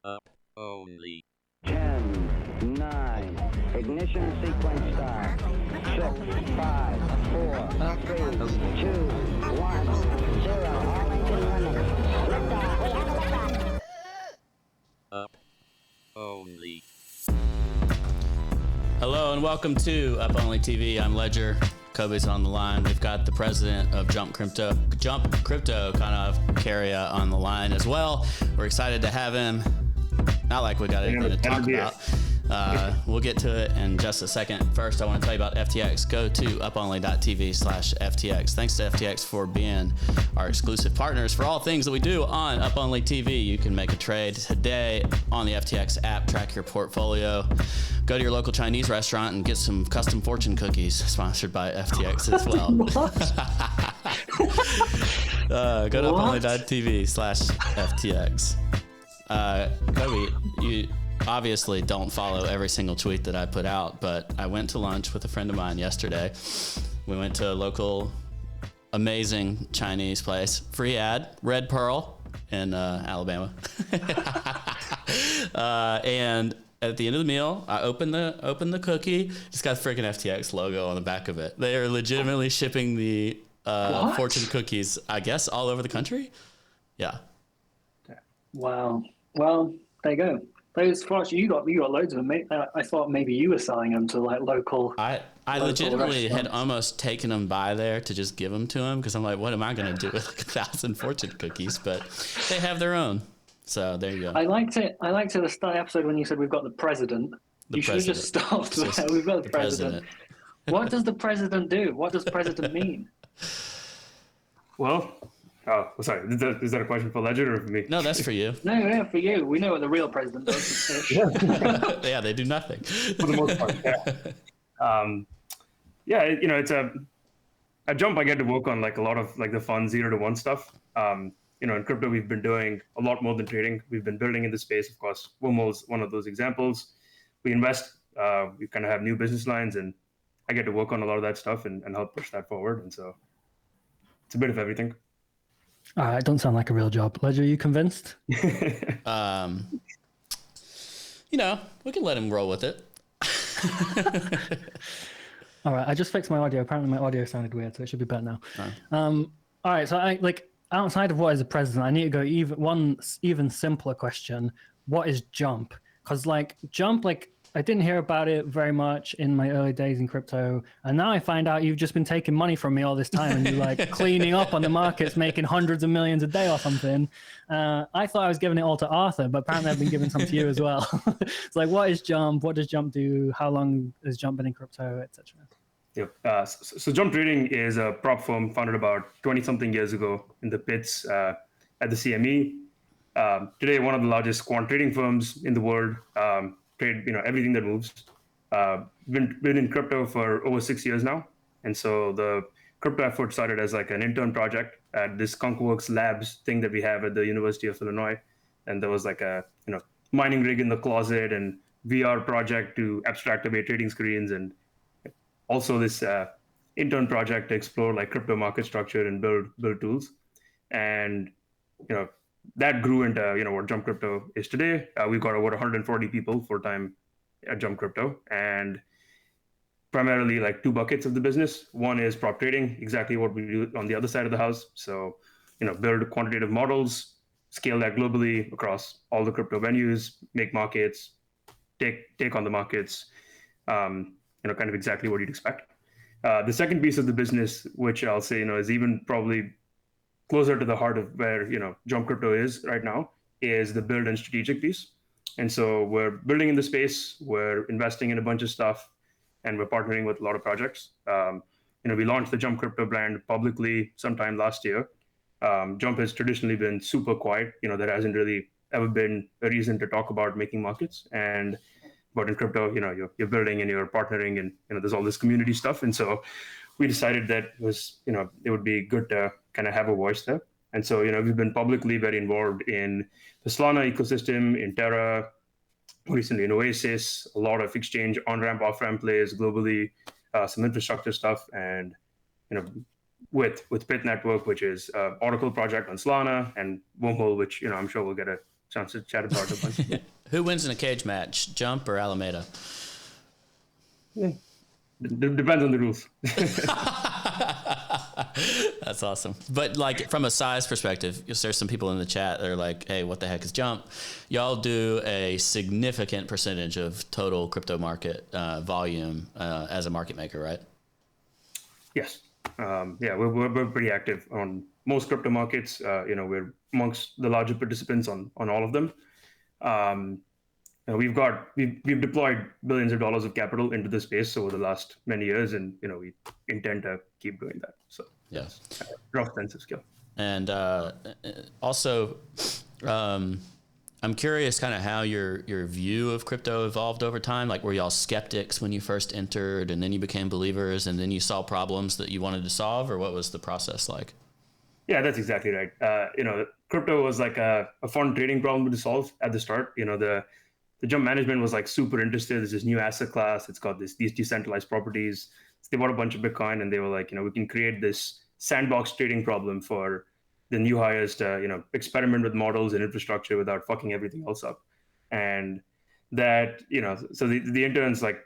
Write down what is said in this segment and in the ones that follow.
Up only. 10, 9, ignition sequence start. 6, 5, 4, 3, 2, 1, 0. All engine running. Liftoff. We have a liftoff. Up only. Hello and welcome to Up Only TV. I'm Ledger. Kobe's on the line. We've got the president of Jump Crypto, Kanav Kariya, on the line as well. We're excited to have him. Not like we got anything to talk about. We'll get to it in just a second. First, I want to tell you about FTX. Go to uponly.tv/FTX. Thanks to FTX for being our exclusive partners for all things that we do on Up Only TV. You can make a trade today on the FTX app, track your portfolio, go to your local Chinese restaurant and get some custom fortune cookies sponsored by FTX as well. Go to uponly.tv/FTX. Kobe, you obviously don't follow every single tweet that I put out, but I went to lunch with a friend of mine yesterday. We went to a local amazing Chinese place. Free ad, Red Pearl in Alabama. And at the end of the meal, I opened the cookie. It's got the freaking FTX logo on the back of it. They are legitimately shipping the fortune cookies, I guess, all over the country. Yeah. Wow. Well, there you go. Those fortunately, you got loads of them. I thought maybe you were selling them to like local. I legitimately had almost taken them by there to just give them to him because I'm like, what am I going to do with like 1,000 fortune cookies? But they have their own. So there you go. I liked it at the start of the episode when you said we've got the president. You should have just stopped there. We've got the president. What does the president do? What does president mean? Well, sorry. Is that a question for Ledger or for me? No, that's for you. No, yeah, for you. We know what the real president does. Yeah, they do nothing. For the most part, yeah. It's at Jump, I get to work on like a lot of like the fun 0 to 1 stuff. In crypto, we've been doing a lot more than trading. We've been building in the space, of course. Wormhole's one of those examples. We invest, we kind of have new business lines, and I get to work on a lot of that stuff and help push that forward. And so it's a bit of everything. It don't sound like a real job. Ledger, are you convinced? We can let him roll with it. All right, I just fixed my audio. Apparently my audio sounded weird, so it should be better now. All right, so I outside of what is a president, I need to go even simpler question. What is Jump? Because Jump, I didn't hear about it very much in my early days in crypto, and now I find out you've just been taking money from me all this time, and you're cleaning up on the markets, making hundreds of millions a day or something. I thought I was giving it all to Arthur, but apparently I've been giving some to you as well. It's what is Jump? What does Jump do? How long has Jump been in crypto, etc.? Yep. So Jump Trading is a prop firm founded about 20-something years ago in the pits at the CME. Today, one of the largest quant trading firms in the world. Trade everything that moves. Been in crypto for over 6 years now, and so the crypto effort started as like an intern project at this Skunkworks Labs thing that we have at the University of Illinois, and there was like a mining rig in the closet and VR project to abstract away trading screens, and also this intern project to explore like crypto market structure and build tools, and that grew into what Jump Crypto is today. We've got over 140 people full-time at Jump Crypto, and primarily like 2 buckets of the business. One is prop trading, exactly what we do on the other side of the house. So build quantitative models, scale that globally across all the crypto venues, make markets, take on the markets, kind of exactly what you'd expect. The second piece of the business, which I'll say is even probably closer to the heart of where Jump Crypto is right now, is the build and strategic piece. And so we're building in the space, we're investing in a bunch of stuff, and we're partnering with a lot of projects. We launched the Jump Crypto brand publicly sometime last year. Jump has traditionally been super quiet. There hasn't really ever been a reason to talk about making markets. But in crypto, you're building and you're partnering, and there's all this community stuff. And so we decided that it would be good to kind of have a voice there. And so, we've been publicly very involved in the Solana ecosystem, in Terra, recently in Oasis, a lot of exchange on-ramp, off-ramp plays globally, some infrastructure stuff, and, with Pit Network, which is Oracle project on Solana, and Wormhole, which, I'm sure we'll get a chance to chat about a bunch. Who wins in a cage match, Jump or Alameda? Yeah. Depends on the rules. That's awesome. But like from a size perspective, there's some people in the chat that are like, hey, what the heck is Jump? Y'all do a significant percentage of total crypto market volume as a market maker, right? Yes. Yeah, we're pretty active on most crypto markets. We're amongst the larger participants on all of them. We've deployed billions of dollars of capital into the space over the last many years, and we intend to keep doing that. So yeah, rough sense of scale. And also, I'm curious kind of how your view of crypto evolved over time. Like, were y'all skeptics when you first entered, and then you became believers, and then you saw problems that you wanted to solve, or what was the process like? Yeah, that's exactly right. Crypto was like a fun trading problem to solve at the start. The Jump management was like super interested. There's this new asset class. It's got these decentralized properties. So they bought a bunch of Bitcoin, and they were like, we can create this sandbox trading problem for the new hires to, experiment with models and infrastructure without fucking everything else up. And that, so the interns, like,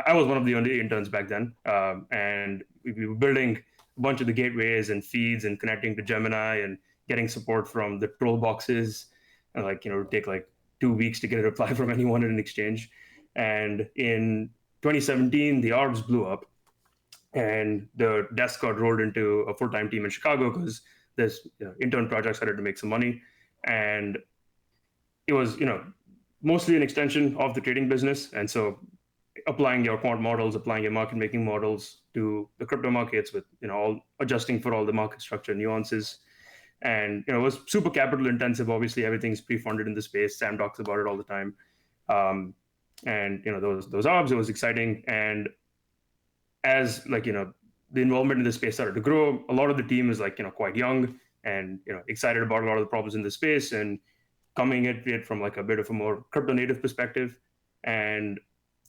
I was one of the only interns back then. And we were building a bunch of the gateways and feeds and connecting to Gemini and getting support from the troll boxes. And like, it would take like 2 weeks to get a reply from anyone in an exchange. And in 2017, the ARBs blew up, and the desk got rolled into a full-time team in Chicago because this intern project started to make some money. And it was, mostly an extension of the trading business. And so applying your quant models, applying your market making models to the crypto markets with, all adjusting for all the market structure nuances. And it was super capital intensive. Obviously, everything's pre-funded in the space. Sam talks about it all the time. And those ARBs, it was exciting. And as like the involvement in the space started to grow, a lot of the team is like quite young and excited about a lot of the problems in the space and coming at it from like a bit of a more crypto native perspective. And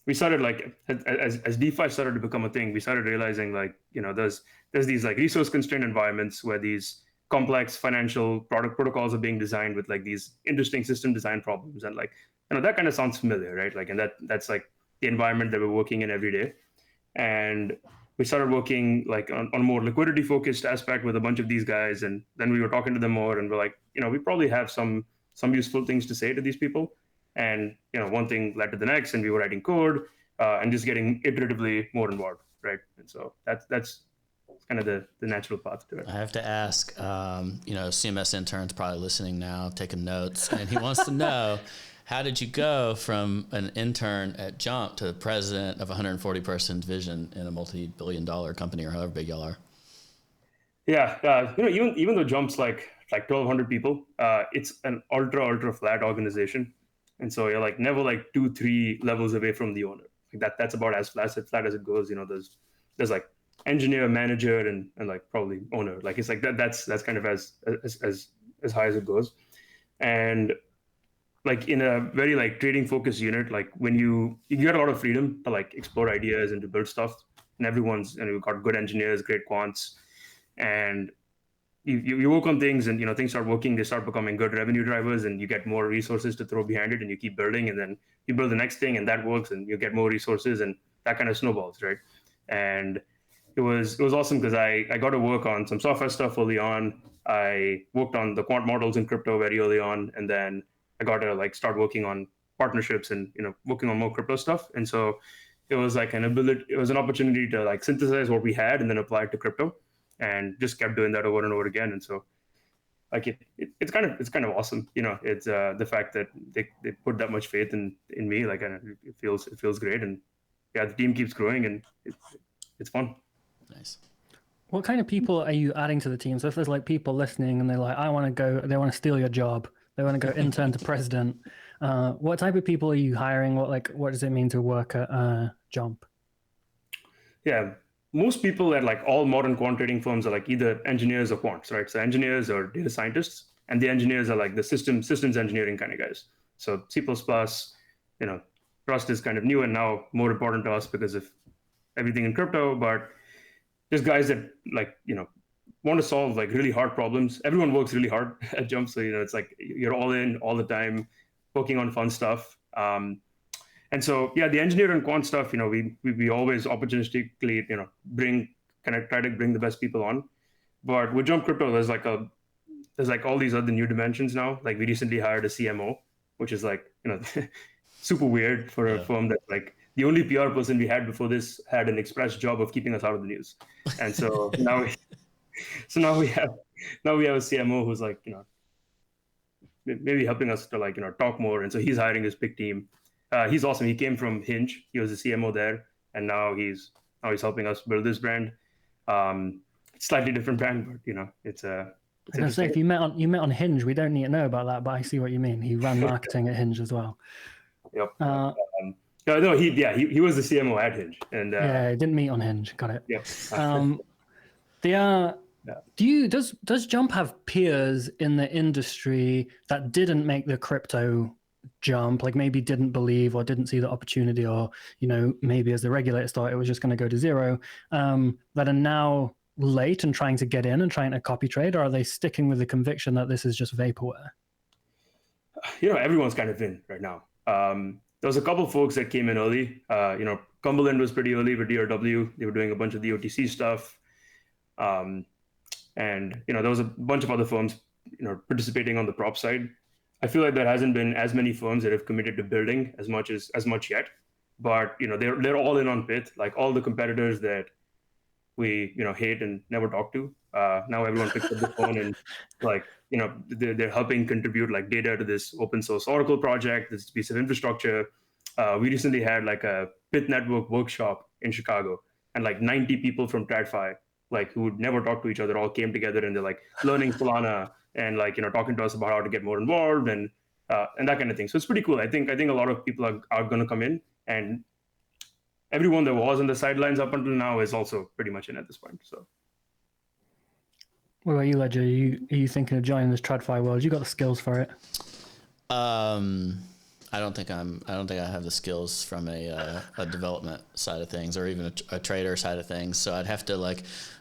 we started like as DeFi started to become a thing, we started realizing like there's these like resource constrained environments where these complex financial product protocols are being designed with like these interesting system design problems, and like that kind of sounds familiar, right? Like, and that's like the environment that we're working in every day. And we started working like on a more liquidity focused aspect with a bunch of these guys, and then we were talking to them more, and we're like, we probably have some useful things to say to these people. And one thing led to the next, and we were writing code and just getting iteratively more involved, right? And so that's kind of the natural path to it. I have to ask, CMS intern's probably listening now, taking notes, and he wants to know, how did you go from an intern at Jump to the president of a 140-person division in a multi-billion-dollar company, or however big y'all are? Yeah, even though Jump's like 1,200 people, it's an ultra flat organization, and so you're like never like 2-3 levels away from the owner. Like that's about as flat as it goes. There's like engineer, manager, and like probably owner. Like it's like that's kind of as high as it goes. And like in a very like trading focused unit, like when you get a lot of freedom to like explore ideas and to build stuff, and we've got good engineers, great quants, and you work on things, and things start working, they start becoming good revenue drivers, and you get more resources to throw behind it, and you keep building, and then you build the next thing, and that works, and you get more resources, and that kind of snowballs, right? And it was awesome because I got to work on some software stuff early on. I worked on the quant models in crypto very early on, and then I got to like start working on partnerships and working on more crypto stuff. And so it was like an opportunity to like synthesize what we had and then apply it to crypto, and just kept doing that over and over again. And so like it's kind of awesome. It's the fact that they put that much faith in me, like, and it feels great. And yeah, the team keeps growing, and it's fun. Nice. What kind of people are you adding to the team? So if there's like people listening and they're like, they want to steal your job, they want to go intern to president, what type of people are you hiring? What does it mean to work at Jump? Yeah, most people at like all modern quant trading firms are like either engineers or quants, right? So engineers or data scientists, and the engineers are like the systems engineering kind of guys. So C++, Rust is kind of new and now more important to us because of everything in crypto, but there's guys that like, want to solve like really hard problems. Everyone works really hard at Jump, so it's like you're all in all the time, working on fun stuff. And so the engineer and quant stuff, we always opportunistically try to bring the best people on. But with Jump Crypto, there's like all these other new dimensions now. Like we recently hired a CMO, which is like super weird for a firm that's like the only PR person we had before this had an express job of keeping us out of the news. And so now we have a CMO who's like maybe helping us to talk more. And so he's hiring this big team. He's awesome. He came from Hinge. He was the CMO there, and now he's helping us build this brand. Slightly different brand, but it's a. I was gonna say, if you met on Hinge, we don't need to know about that, but I see what you mean. He ran marketing at Hinge as well. Yep. No, he was the CMO at Hinge, and he didn't meet on Hinge. Got it. Yep. Does Jump have peers in the industry that didn't make the crypto jump, like maybe didn't believe or didn't see the opportunity, or maybe as the regulators thought it was just going to go to zero, that are now late and trying to get in and trying to copy trade, or are they sticking with the conviction that this is just vaporware? Everyone's kind of in right now. There was a couple of folks that came in early. Cumberland was pretty early with DRW. They were doing a bunch of the OTC stuff. And there was a bunch of other firms participating on the prop side. I feel like there hasn't been as many firms that have committed to building as much yet, but they're all in on Pyth. Like all the competitors that we hate and never talk to. Now everyone picks up the phone and they're helping contribute like data to this open source Oracle project, this piece of infrastructure. We recently had like a Pyth network workshop in Chicago, and like 90 people from TradFi, like who would never talk to each other, all came together, and they're like learning Solana and talking to us about how to get more involved and that kind of thing. So it's pretty cool. I think a lot of people are going to come in, and everyone that was on the sidelines up until now is also pretty much in at this point. So, what about you, Ledger? Are you thinking of joining this TradFi world? You got the skills for it? I don't think I have the skills from a development side of things, or even a trader side of things. So I'd have to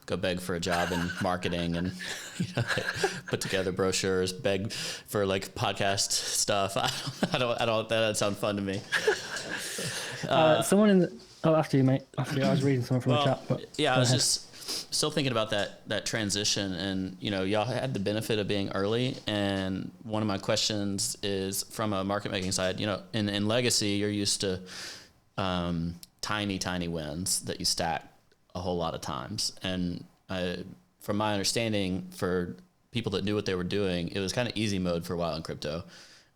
go beg for a job in marketing and put together brochures, beg for podcast stuff. I don't. That doesn't sound fun to me. Someone in the after you, mate. After you, I was reading something from the chat. But I was just still thinking about that transition, and y'all had the benefit of being early, and one of my questions is from a market making side. In legacy, you're used to tiny wins that you stack a whole lot of times, and from my understanding, for people that knew what they were doing, it was kind of easy mode for a while in crypto,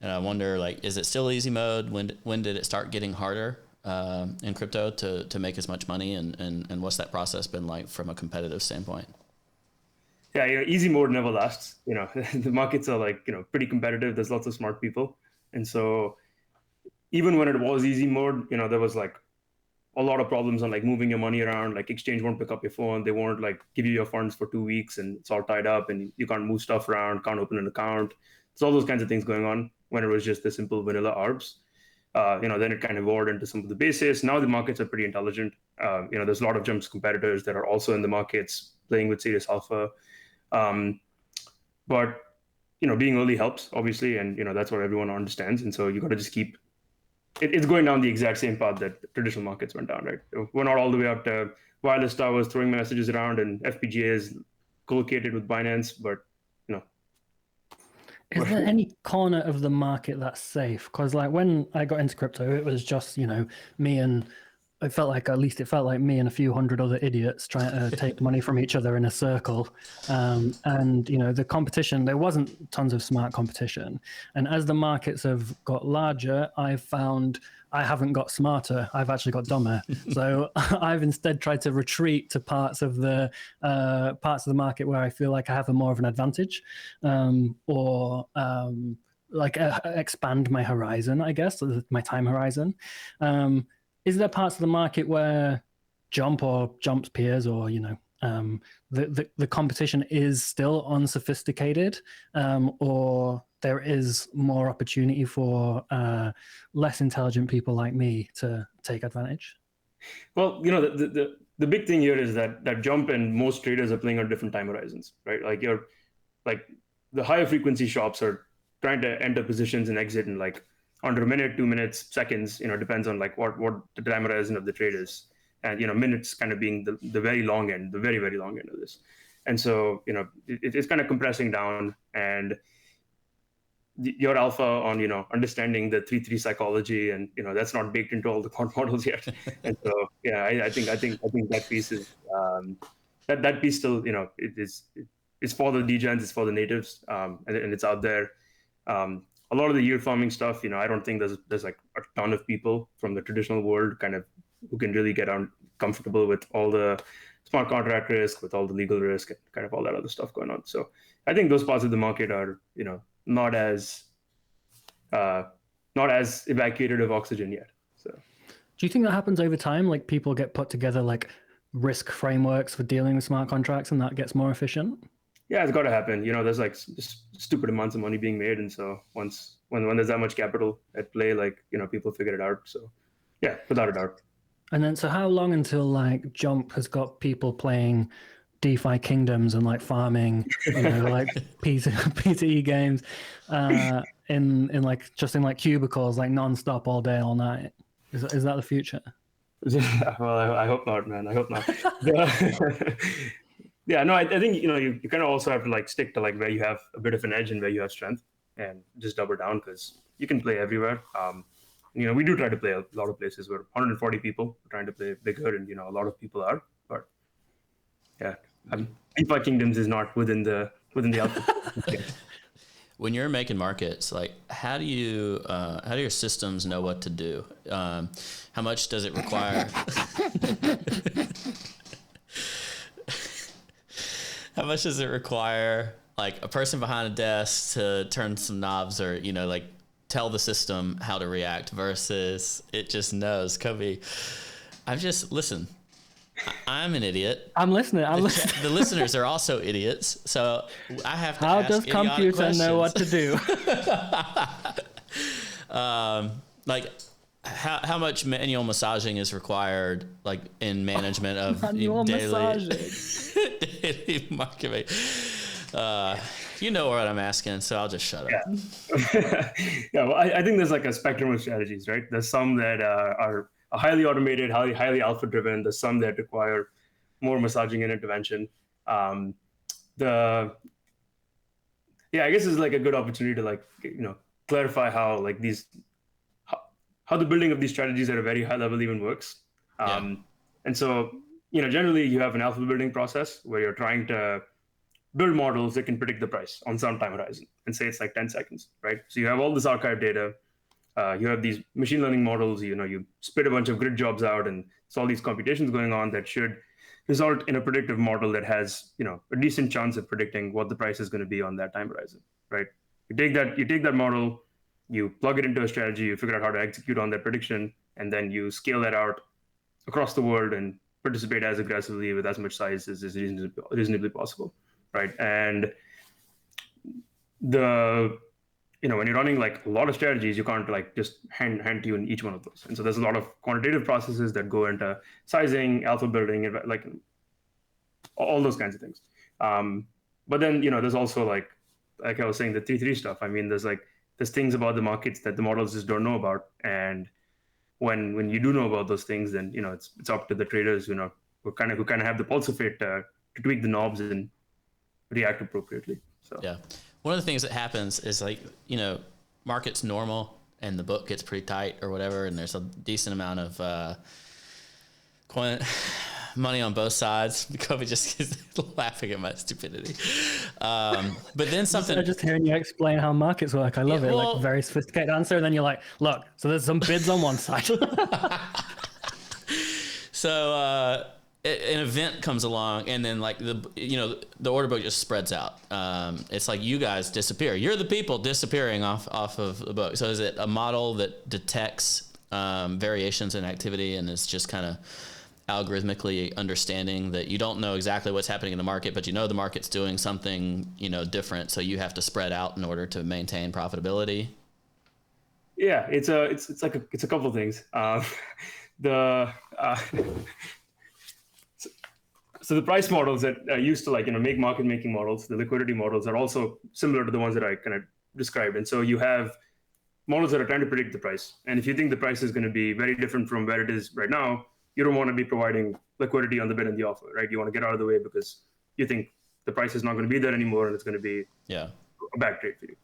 and I wonder, is it still easy mode? When did it start getting harder in crypto to make as much money, and what's that process been like from a competitive standpoint? Yeah, easy mode never lasts. The markets are pretty competitive. There's lots of smart people, and so even when it was easy mode, there was a lot of problems on moving your money around. Exchange won't pick up your phone. They won't give you your funds for 2 weeks, and it's all tied up, and you can't move stuff around, can't open an account. It's all those kinds of things going on when it was just the simple vanilla ARBs. Then it kind of evolved into some of the basis. Now the markets are pretty intelligent. There's a lot of Jump's competitors that are also in the markets playing with serious alpha. But being early helps, obviously, and that's what everyone understands. And so you got to just keep. It's going down the exact same path that traditional markets went down, right? We're not all the way up to wireless towers throwing messages around and FPGAs collocated with Binance, but Is there any corner of the market that's safe? Because when I got into crypto, it was just me and it felt like me and a few hundred other idiots trying to take money from each other in a circle. And the competition, there wasn't tons of smart competition. And as the markets have got larger, I've found I haven't got smarter. I've actually got dumber. So I've instead tried to retreat to parts of the market where I feel like I have more of an advantage, or expand my horizon, I guess, my time horizon. Is there parts of the market where Jump or Jump's peers, or the competition is still unsophisticated, or there is more opportunity for less intelligent people like me to take advantage? Well, the big thing here is that jump and most traders are playing on different time horizons, right? Like the higher frequency shops are trying to enter positions and exit in like under a minute, 2 minutes, seconds, depends on like what the time horizon of the trade is. And, minutes kind of being the very long end, the very, very long end of this. And so, it's kind of compressing down, and your alpha on, understanding the 3-3 psychology, and, that's not baked into all the quant models yet. And so, yeah, I think that piece is, that piece still, it's for the degens, it's for the natives, and it's out there. A lot of the yield farming stuff, I don't think there's like a ton of people from the traditional world kind of who can really get comfortable with all the smart contract risk, with all the legal risk, and kind of all that other stuff going on. So I think those parts of the market are, not as evacuated of oxygen yet. So do you think that happens over time? Like people get put together like risk frameworks for dealing with smart contracts, and that gets more efficient? Yeah, it's got to happen. There's like stupid amounts of money being made, and so when there's that much capital at play, like people figure it out. So yeah, without a doubt. And then, so how long until like Jump has got people playing DeFi kingdoms and like farming, like P2E games, in like just in like cubicles, like nonstop all day, all night? Is that the future? Well, I hope not, man. I hope not. Yeah, no, I think you kind of also have to like stick to like where you have a bit of an edge and where you have strength, and just double down, because you can play everywhere. We do try to play a lot of places. We're 140 people trying to play bigger, and a lot of people are. But yeah, DeFi Kingdoms is not within the alpha. When you're making markets, like how do your systems know what to do? How much does it require? How much does it require, like a person behind a desk to turn some knobs, or like tell the system how to react, versus it just knows? Kobe, listen. I'm an idiot. I'm listening. The listeners are also idiots, so I have to. How ask does computer questions. know what to do? Like how much manual massaging is required, like in management of daily market? You know what I'm asking, so I'll just shut up. Yeah, well, I think there's like a spectrum of strategies, right? There's some that are highly automated, highly alpha driven. There's some that require more massaging and intervention. I guess it's like a good opportunity to like clarify how like how the building of these strategies at a very high level even works. And so generally you have an alpha building process where you're trying to build models that can predict the price on some time horizon, and say it's like 10 seconds, right? So you have all this archive data. You have these machine learning models, you spit a bunch of grid jobs out, and it's all these computations going on that should result in a predictive model that has, a decent chance of predicting what the price is going to be on that time horizon, right? You take that model, you plug it into a strategy, you figure out how to execute on that prediction, and then you scale that out across the world and participate as aggressively with as much size as is reasonably possible, right? And when you're running like a lot of strategies, you can't like just hand tune each one of those. And so there's a lot of quantitative processes that go into sizing, alpha building, and like all those kinds of things. But then, there's also like I was saying, the 3-3 stuff. I mean, there's things about the markets that the models just don't know about. And when you do know about those things, then, it's up to the traders, who kind of have the pulse of it to tweak the knobs and react appropriately. So yeah. One of the things that happens is like, market's normal and the book gets pretty tight or whatever, and there's a decent amount of money on both sides. Kobe just is laughing at my stupidity. But then something... I'm just hearing you explain how markets work. I love it. Like a very sophisticated answer. And then you're like, look, so there's some bids on one side. So an event comes along, and then like the order book just spreads out. It's like you guys disappear. You're the people disappearing off of the book. So is it a model that detects variations in activity and is just kind of algorithmically understanding that you don't know exactly what's happening in the market, but the market's doing something different, so you have to spread out in order to maintain profitability? Yeah, it's a couple of things. So the price models that are used to make market making models, the liquidity models are also similar to the ones that I kind of described. And so you have models that are trying to predict the price. And if you think the price is going to be very different from where it is right now, you don't want to be providing liquidity on the bid and the offer, right? You want to get out of the way because you think the price is not going to be there anymore and it's going to be a bad trade for you.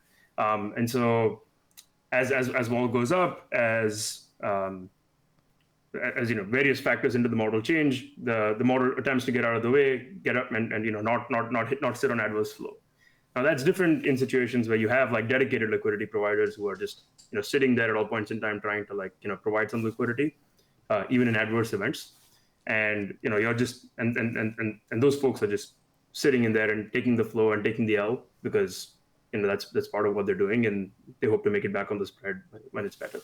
And so as vol goes up, as various factors into the model change, the model attempts to get out of the way, get up and not sit on adverse flow. Now that's different in situations where you have like dedicated liquidity providers who are just sitting there at all points in time trying to provide some liquidity, even in adverse events. And you're just and those folks are just sitting in there and taking the flow and taking the L because that's part of what they're doing, and they hope to make it back on the spread when it's better.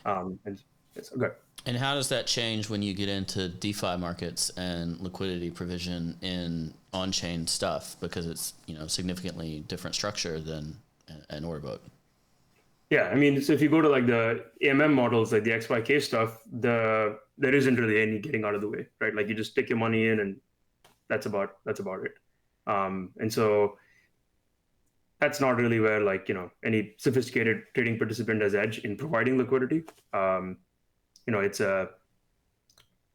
And it's okay. And how does that change when you get into DeFi markets and liquidity provision in on-chain stuff? Because it's significantly different structure than an order book. Yeah, I mean, so if you go to like the AMM models, like the XYK stuff, there isn't really any getting out of the way, right? Like you just stick your money in, and that's about it. And so that's not really where any sophisticated trading participant has edge in providing liquidity. It's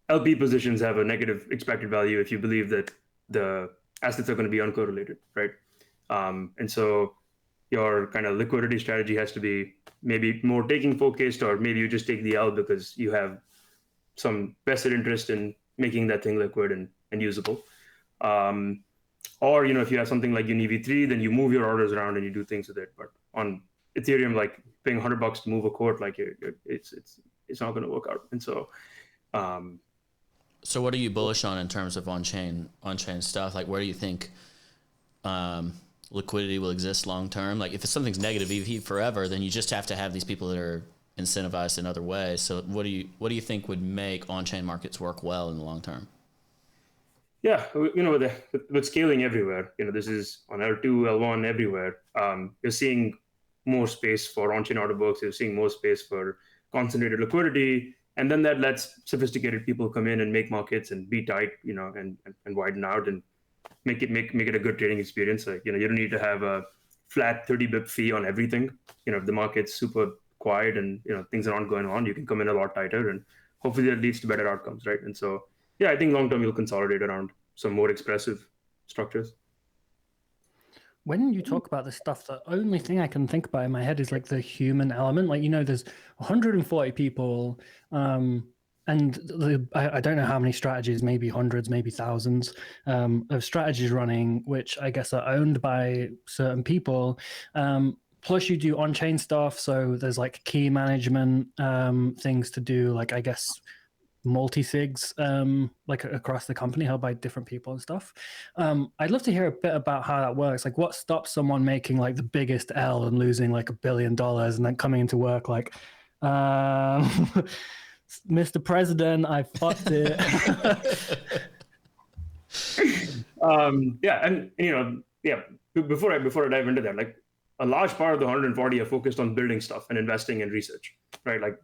LP positions have a negative expected value if you believe that the assets are going to be uncorrelated, right? And so your kind of liquidity strategy has to be maybe more taking focused, or maybe you just take the L because you have some vested interest in making that thing liquid and usable. Or if you have something like UniV3, then you move your orders around and you do things with it. But on Ethereum, like paying $100 to move a quote, like it's not going to work out. And so, so what are you bullish on in terms of on-chain stuff? Like, where do you think liquidity will exist long term? Like, if something's negative EV forever, then you just have to have these people that are incentivized in other ways. So, what do you think would make on-chain markets work well in the long term? Yeah, with scaling everywhere, this is on L2, L1 everywhere. You're seeing more space for on-chain order books. You're seeing more space for concentrated liquidity, and then that lets sophisticated people come in and make markets and be tight, and widen out and make it a good trading experience. Like, you don't need to have a flat 30 bip fee on everything. If the market's super quiet and things are not going on, you can come in a lot tighter, and hopefully that leads to better outcomes, right? And so, yeah, I think long term you'll consolidate around some more expressive structures. When you talk about this stuff, the only thing I can think about in my head is like the human element. Like, there's 140 people, and I don't know how many strategies, maybe hundreds, maybe thousands of strategies running, which I guess are owned by certain people. Plus you do on-chain stuff. So there's like key management things to do, like I guess multi-sigs like across the company held by different people and stuff. I'd love to hear a bit about how that works. Like, what stops someone making like the biggest L and losing like $1 billion and then coming into work like, Mr. President, I fucked it. Before I dive into that, like a large part of the 140 are focused on building stuff and investing in research, right? Like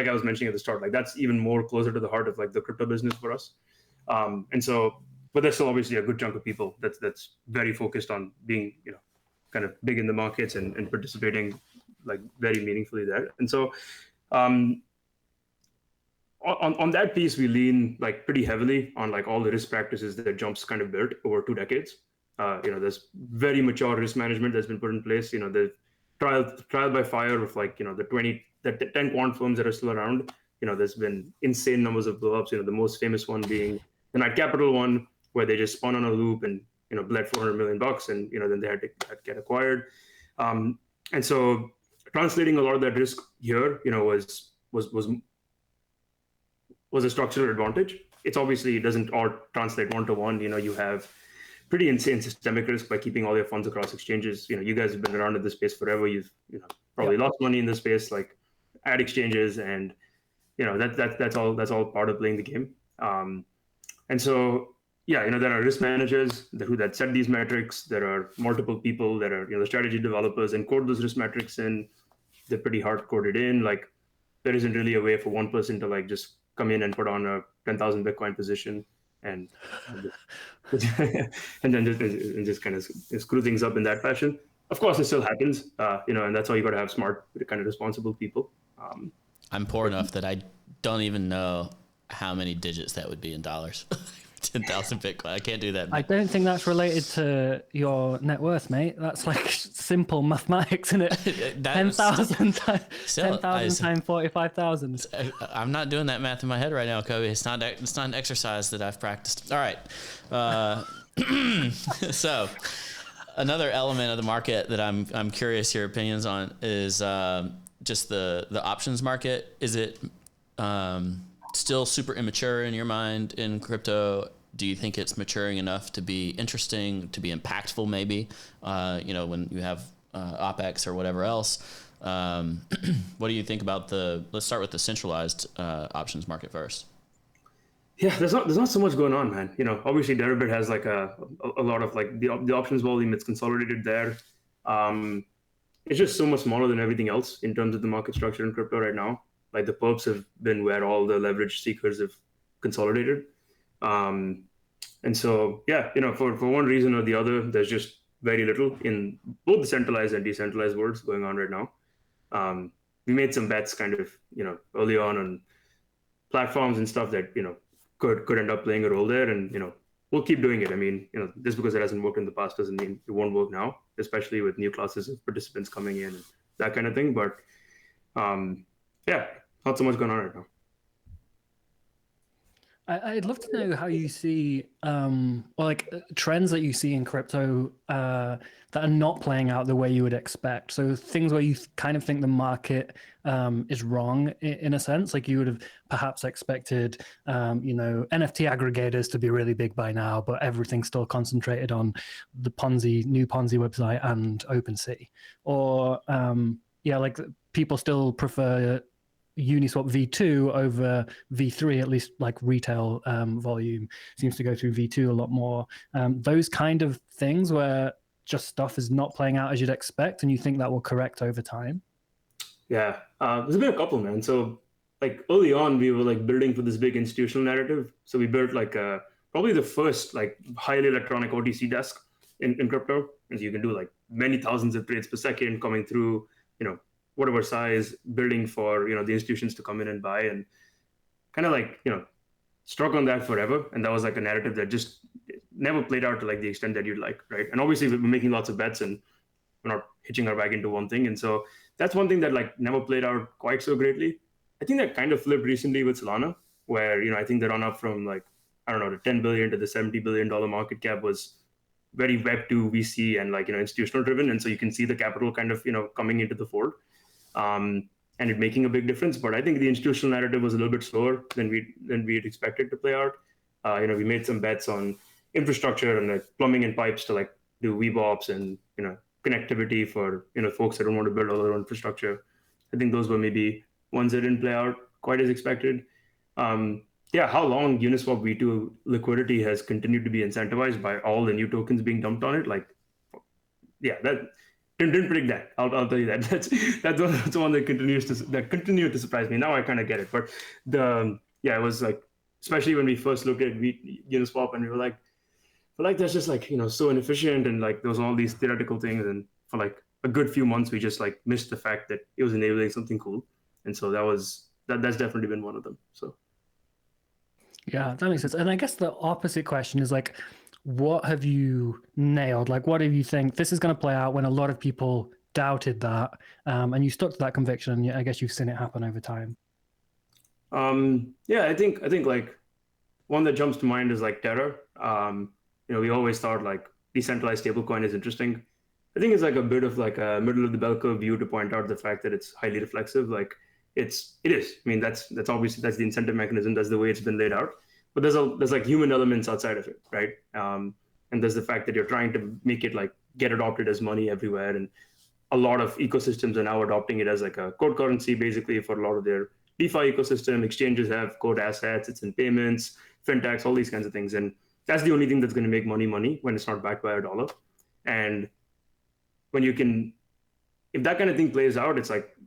I was mentioning at the start, like that's even more closer to the heart of like the crypto business for us. And so, but there's still obviously a good chunk of people that's very focused on being, kind of big in the markets and participating like very meaningfully there. And so, on that piece, we lean like pretty heavily on like all the risk practices that Jump's kind of built over 2 decades. There's very mature risk management that's been put in place. The trial by fire of like, the 10 quant firms that are still around. There's been insane numbers of blowups. The most famous one being the Knight Capital one, where they just spun on a loop and bled $400 million, and then they had to get acquired. And so translating a lot of that risk here, was a structural advantage. It's obviously, it doesn't all translate one-to-one. You have pretty insane systemic risk by keeping all your funds across exchanges. You guys have been around in this space forever. You've probably lost money in this space, like at exchanges, and that's all part of playing the game. And so there are risk managers that set these metrics. There are multiple people that are strategy developers and code those risk metrics in. They're pretty hard coded in. Like, there isn't really a way for one person to like just come in and put on a 10,000 Bitcoin position. and and then just kind of screw things up in that fashion. Of course, it still happens, and that's why you got to have smart, kind of responsible people. I'm poor enough that I don't even know how many digits that would be in dollars. 10,000 Bitcoin. I can't do that. I don't think that's related to your net worth, mate. That's like simple mathematics, isn't it? 10,000 times 45,000. I'm not doing that math in my head right now, Kobe. It's not an exercise that I've practiced. All right. So another element of the market that I'm curious your opinions on is just the options market. Is it still super immature in your mind in crypto? Do you think it's maturing enough to be interesting, to be impactful maybe, when you have OPEX or whatever else? What do you think about let's start with the centralized options market first. Yeah, there's not so much going on, man. Obviously Deribit has like a lot of like the options volume. It's consolidated there. It's just so much smaller than everything else in terms of the market structure in crypto right now. Like the perps have been where all the leverage seekers have consolidated. And so, yeah, for one reason or the other, there's just very little in both the centralized and decentralized worlds going on right now. We made some bets kind of, early on platforms and stuff that, could end up playing a role there. And, we'll keep doing it. I mean, just because it hasn't worked in the past doesn't mean it won't work now, especially with new classes of participants coming in and that kind of thing. But yeah, not so much going on right now. I'd love to know how you see, trends that you see in crypto that are not playing out the way you would expect. So things where you kind of think the market is wrong in a sense, like you would have perhaps expected, NFT aggregators to be really big by now, but everything's still concentrated on the new Ponzi website and OpenSea. Or, like people still prefer Uniswap V2 over V3, at least like retail volume seems to go through V2 a lot more. Those kind of things where just stuff is not playing out as you'd expect and you think that will correct over time? Yeah, there's been a couple, man. So like early on, we were like building for this big institutional narrative. So we built like probably the first like highly electronic OTC desk in crypto. And so you can do like many thousands of trades per second coming through, whatever size, building for the institutions to come in and buy, and kind of like struck on that forever. And that was like a narrative that just never played out to like the extent that you'd like, right? And obviously we've been making lots of bets and we're not hitching our wagon to one thing. And so that's one thing that like never played out quite so greatly. I think that kind of flipped recently with Solana, where I think the run up from like the 10 billion to the $70 billion market cap was very Web2 VC and like institutional driven. And so you can see the capital kind of coming into the fold. And it making a big difference. But I think the institutional narrative was a little bit slower than we had expected to play out. We made some bets on infrastructure and like plumbing and pipes to like do WeBops and connectivity for folks that don't want to build all their own infrastructure. I think those were maybe ones that didn't play out quite as expected. How long Uniswap V2 liquidity has continued to be incentivized by all the new tokens being dumped on it, that. Didn't predict that. I'll tell you that. That's one that continued to surprise me. Now I kind of get it. But it was like, especially when we first looked at Uniswap and we were like that's just like so inefficient, and like there was all these theoretical things, and for like a good few months we just like missed the fact that it was enabling something cool. And so that's definitely been one of them. So yeah, that makes sense. And I guess the opposite question is like, what have you nailed? Like, what do you think this is going to play out when a lot of people doubted that, and you stuck to that conviction, and I guess you've seen it happen over time? I think like one that jumps to mind is like Terra. We always thought like decentralized stablecoin is interesting. I think it's like a bit of like a middle of the bell curve view to point out the fact that it's highly reflexive. Like it is. I mean, that's obviously that's the incentive mechanism. That's the way it's been laid out. But there's like human elements outside of it, right? And there's the fact that you're trying to make it like get adopted as money everywhere, and a lot of ecosystems are now adopting it as like a code currency, basically, for a lot of their DeFi ecosystem. Exchanges have code assets, it's in payments, fintechs, all these kinds of things, and that's the only thing that's going to make money when it's not backed by a dollar. And when if that kind of thing plays out, it's like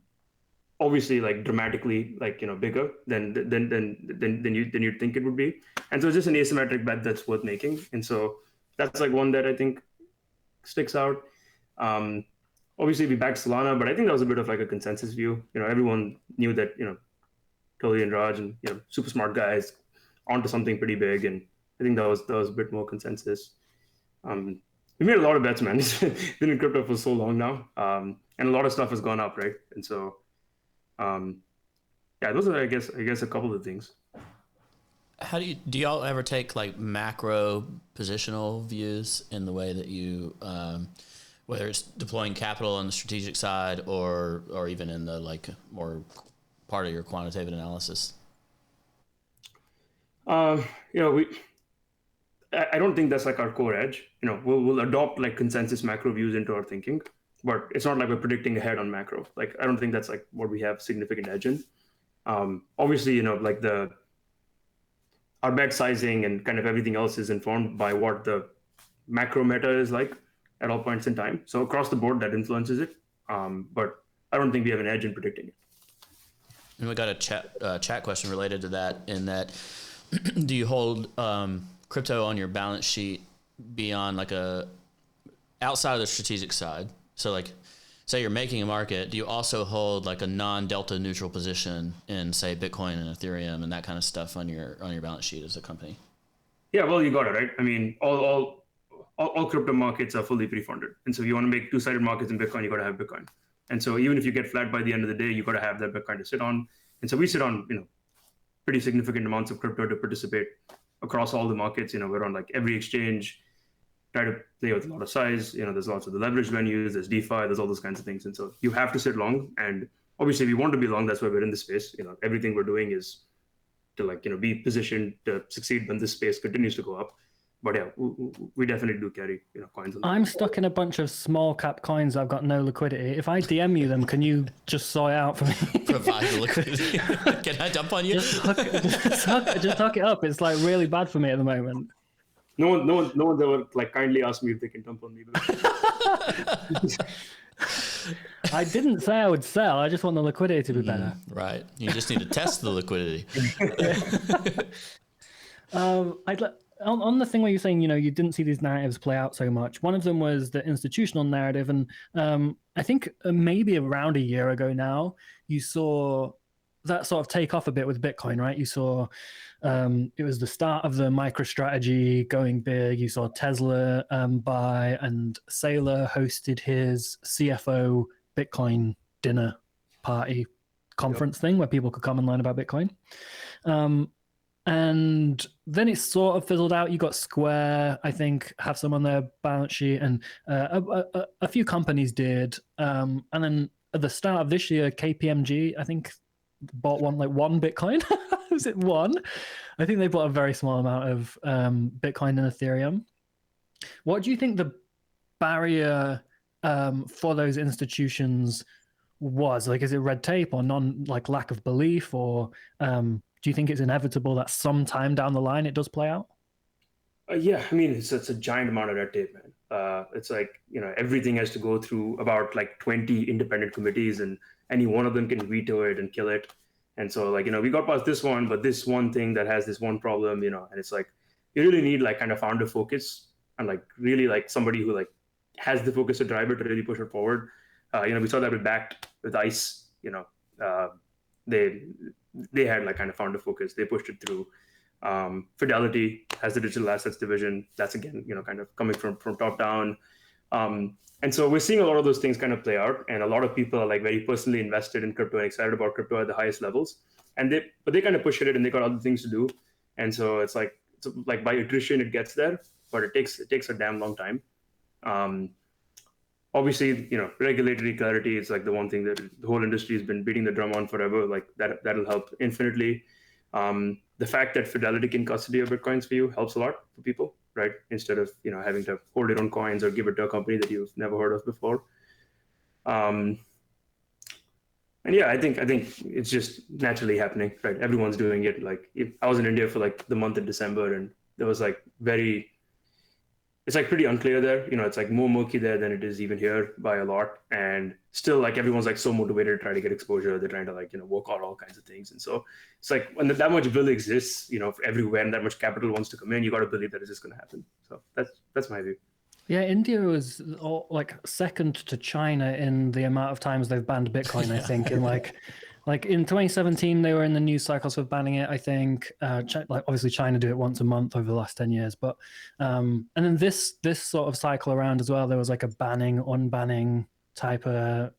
obviously like dramatically like bigger than you'd think it would be, and so it's just an asymmetric bet that's worth making. And so that's like one that I think sticks out. Obviously we backed Solana, but I think that was a bit of like a consensus view. Everyone knew that Tolly and Raj and super smart guys onto something pretty big, and I think that was a bit more consensus. We made a lot of bets, man. Been in crypto for so long now, and a lot of stuff has gone up, right? And so yeah, those are I guess a couple of things. How do y'all ever take like macro positional views in the way that you whether it's deploying capital on the strategic side or even in the like more part of your quantitative analysis? I don't think that's like our core edge. We'll adopt like consensus macro views into our thinking, but it's not like we're predicting ahead on macro. Like I don't think that's like what we have significant edge in. Obviously, like our bet sizing and kind of everything else is informed by what the macro meta is like at all points in time. So across the board, that influences it. But I don't think we have an edge in predicting it. And we got a chat question related to that. In that, do you hold crypto on your balance sheet beyond like outside of the strategic side? So like, say you're making a market, do you also hold like a non-delta neutral position in say Bitcoin and Ethereum and that kind of stuff on your balance sheet as a company? Yeah, well, you got it right. I mean, all crypto markets are fully pre-funded, and so if you want to make two-sided markets in Bitcoin, you got to have Bitcoin. And so even if you get flat by the end of the day, you got to have that Bitcoin to sit on. And so we sit on pretty significant amounts of crypto to participate across all the markets. We're on like every exchange, try to play with a lot of size. There's lots of the leverage venues, there's DeFi, there's all those kinds of things. And so you have to sit long. And obviously we want to be long. That's why we're in the space. Everything we're doing is to like, be positioned to succeed when this space continues to go up. But yeah, we definitely do carry coins. I'm stuck in a bunch of small cap coins. I've got no liquidity. If I DM you them, can you just sort it out for me? Provide the liquidity. Can I dump on you? Just hook it up. It's like really bad for me at the moment. No one's ever like kindly asked me if they can dump on me. I didn't say I would sell. I just want the liquidity to be better. Right. You just need to test the liquidity. On the thing where you're saying, you didn't see these narratives play out so much. One of them was the institutional narrative. And I think maybe around a year ago now, you saw that sort of take off a bit with Bitcoin, right? You saw it was the start of the MicroStrategy going big. You saw Tesla buy, and Saylor hosted his CFO Bitcoin dinner party conference thing where people could come and learn about Bitcoin. And then it sort of fizzled out. You got Square, I think, have some on their balance sheet, and a few companies did. And then at the start of this year, KPMG, I think, bought one Bitcoin. Was it one? I think they bought a very small amount of Bitcoin and Ethereum. What do you think the barrier for those institutions was? Like, is it red tape or lack of belief, or do you think it's inevitable that sometime down the line it does play out? Yeah, I mean, it's a giant amount of red tape, man. It's like, everything has to go through about like 20 independent committees, and any one of them can veto it and kill it. And so like, we got past this one, but this one thing that has this one problem, and it's like, you really need like kind of founder focus and like really like somebody who like has the focus to drive it to really push it forward. We saw that with ICE, they had like kind of founder focus. They pushed it through. Fidelity has the digital assets division. That's again, kind of coming from top down. And so we're seeing a lot of those things kind of play out, and a lot of people are like very personally invested in crypto and excited about crypto at the highest levels. But they kind of push it, and they got other things to do. And so it's like by attrition it gets there, but it takes a damn long time. Obviously, regulatory clarity is like the one thing that the whole industry has been beating the drum on forever. Like that'll help infinitely. The fact that Fidelity can custody your Bitcoins for you helps a lot for people, right? Instead of having to hold your own coins or give it to a company that you've never heard of before. And yeah, I think it's just naturally happening, right? Everyone's doing it. Like I was in India for like the month of December, and there was like very it's like pretty unclear there. It's like more murky there than it is even here by a lot. And still, like, everyone's like so motivated to try to get exposure. They're trying to like, work out all kinds of things. And so it's like when that much will exists, everywhere, and that much capital wants to come in, you got to believe that it's just going to happen. So that's my view. Yeah, India was like second to China in the amount of times they've banned Bitcoin, I think. And like in 2017, they were in the news cycles for banning it, I think. Like obviously China do it once a month over the last 10 years. But and then this sort of cycle around as well, there was like a banning, unbanning type of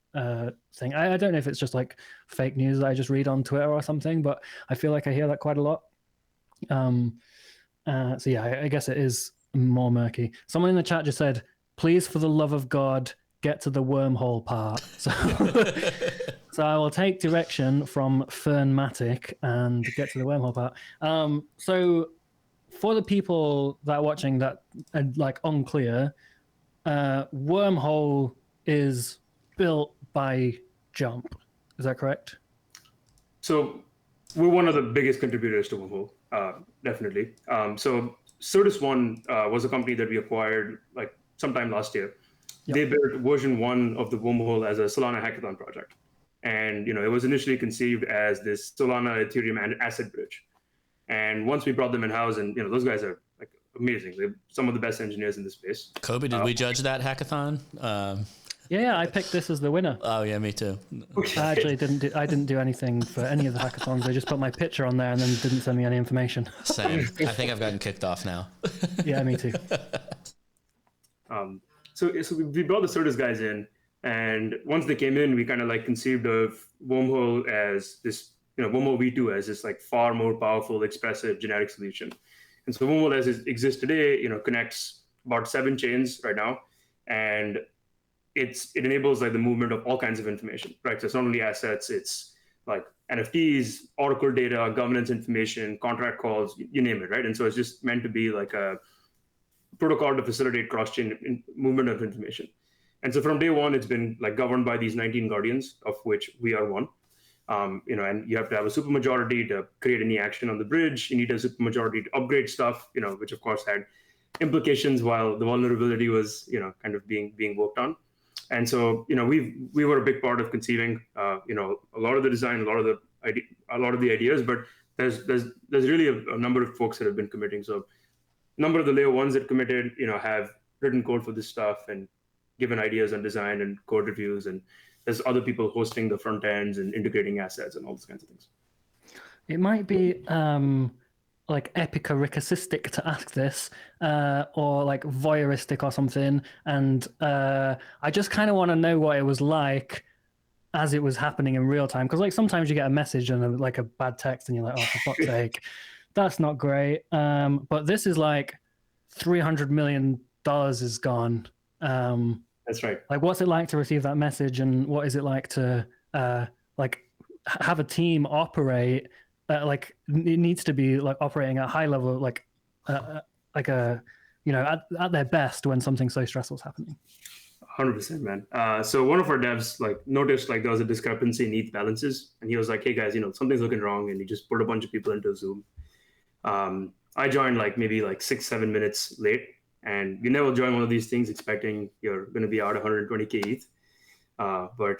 thing. I don't know if it's just like fake news that I just read on Twitter or something, but I feel like I hear that quite a lot. So yeah, I guess it is more murky. Someone in the chat just said, please, for the love of God, get to the wormhole part. So, so I will take direction from Fernmatic and get to the wormhole part. So for the people that are watching that are like unclear, Wormhole is built by Jump. Is that correct? So we're one of the biggest contributors to Wormhole, definitely. So Certus One was a company that we acquired like sometime last year. Yep. They built version 1 of the Wormhole as a Solana hackathon project. And it was initially conceived as this Solana Ethereum and asset bridge. And once we brought them in-house, and those guys are like amazing. They're some of the best engineers in the space. Kobe, did we judge that hackathon? Yeah, I picked this as the winner. Oh yeah, me too. I actually didn't do anything for any of the hackathons. I just put my picture on there and then didn't send me any information. Same. I think I've gotten kicked off now. Yeah, me too. So we brought the Certus guys in, and once they came in, we kind of like conceived of Wormhole as this, Wormhole V2 as this like far more powerful, expressive, generic solution. And so Wormhole as it exists today, connects about 7 chains right now, and it enables like the movement of all kinds of information, right? So it's not only assets, it's like NFTs, Oracle data, governance information, contract calls, you name it, right? And so it's just meant to be like a protocol to facilitate cross-chain movement of information. And so from day one, it's been like governed by these 19 guardians, of which we are one. And you have to have a supermajority to create any action on the bridge. You need a supermajority to upgrade stuff, which of course had implications while the vulnerability was, kind of being worked on. And so, we were a big part of conceiving, a lot of the design, a lot of the ideas, but there's really a number of folks that have been committing. So a number of the layer ones that committed, have written code for this stuff and given ideas on design and code reviews. And there's other people hosting the front ends and integrating assets and all those kinds of things. It might be like epicaricistic to ask this, or like voyeuristic or something. And I just kind of want to know what it was like as it was happening in real time. Because like sometimes you get a message and like a bad text and you're like, oh, for fuck's sake, that's not great. But this is like $300 million is gone. That's right. Like, what's it like to receive that message, and what is it like to like have a team operate? Like, it needs to be like operating at a high level, like a at their best when something so stressful is happening. 100%, man. So one of our devs like noticed like there was a discrepancy in ETH balances, and he was like, "Hey guys, something's looking wrong," and he just put a bunch of people into Zoom. I joined like maybe like 6-7 minutes late, and you never join one of these things expecting you're going to be out 120k ETH. But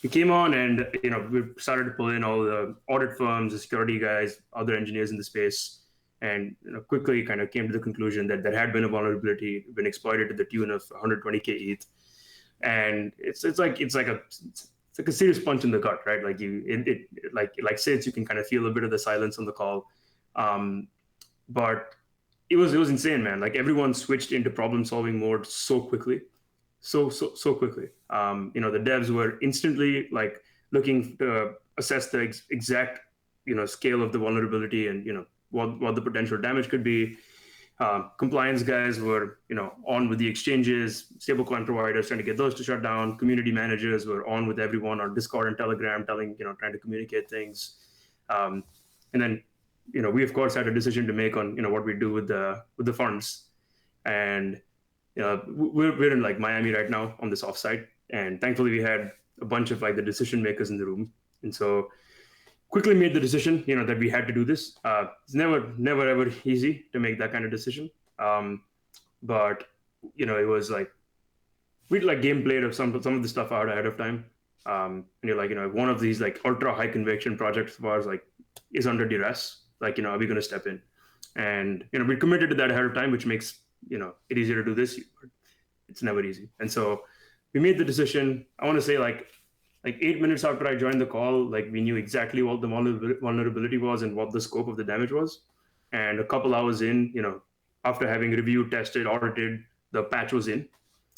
you came on, and we started to pull in all the audit firms, the security guys, other engineers in the space, and quickly kind of came to the conclusion that there had been a vulnerability, been exploited to the tune of 120k ETH, and it's like a serious punch in the gut, right? Like like since you can kind of feel a bit of the silence on the call, but it was insane, man. Like everyone switched into problem solving mode so quickly. So quickly. The devs were instantly like looking to assess the exact scale of the vulnerability and what the potential damage could be. Compliance guys were on with the exchanges, stablecoin providers trying to get those to shut down. Community managers were on with everyone on Discord and Telegram, trying to communicate things. And then we of course had a decision to make on what we do with the funds. And we're in like Miami right now on this offsite, and thankfully we had a bunch of like the decision makers in the room, and so quickly made the decision that we had to do this. It's never ever easy to make that kind of decision, but it was like we'd like gameplayed of some of the stuff out ahead of time. And you're like, one of these like ultra high conviction projects of ours like is under duress. Like, are we going to step in? And we committed to that ahead of time, which makes it easier to do this, but it's never easy. And so we made the decision. I want to say like 8 minutes after I joined the call, like we knew exactly what the vulnerability was and what the scope of the damage was. And a couple hours in, after having reviewed, tested, audited, the patch was in,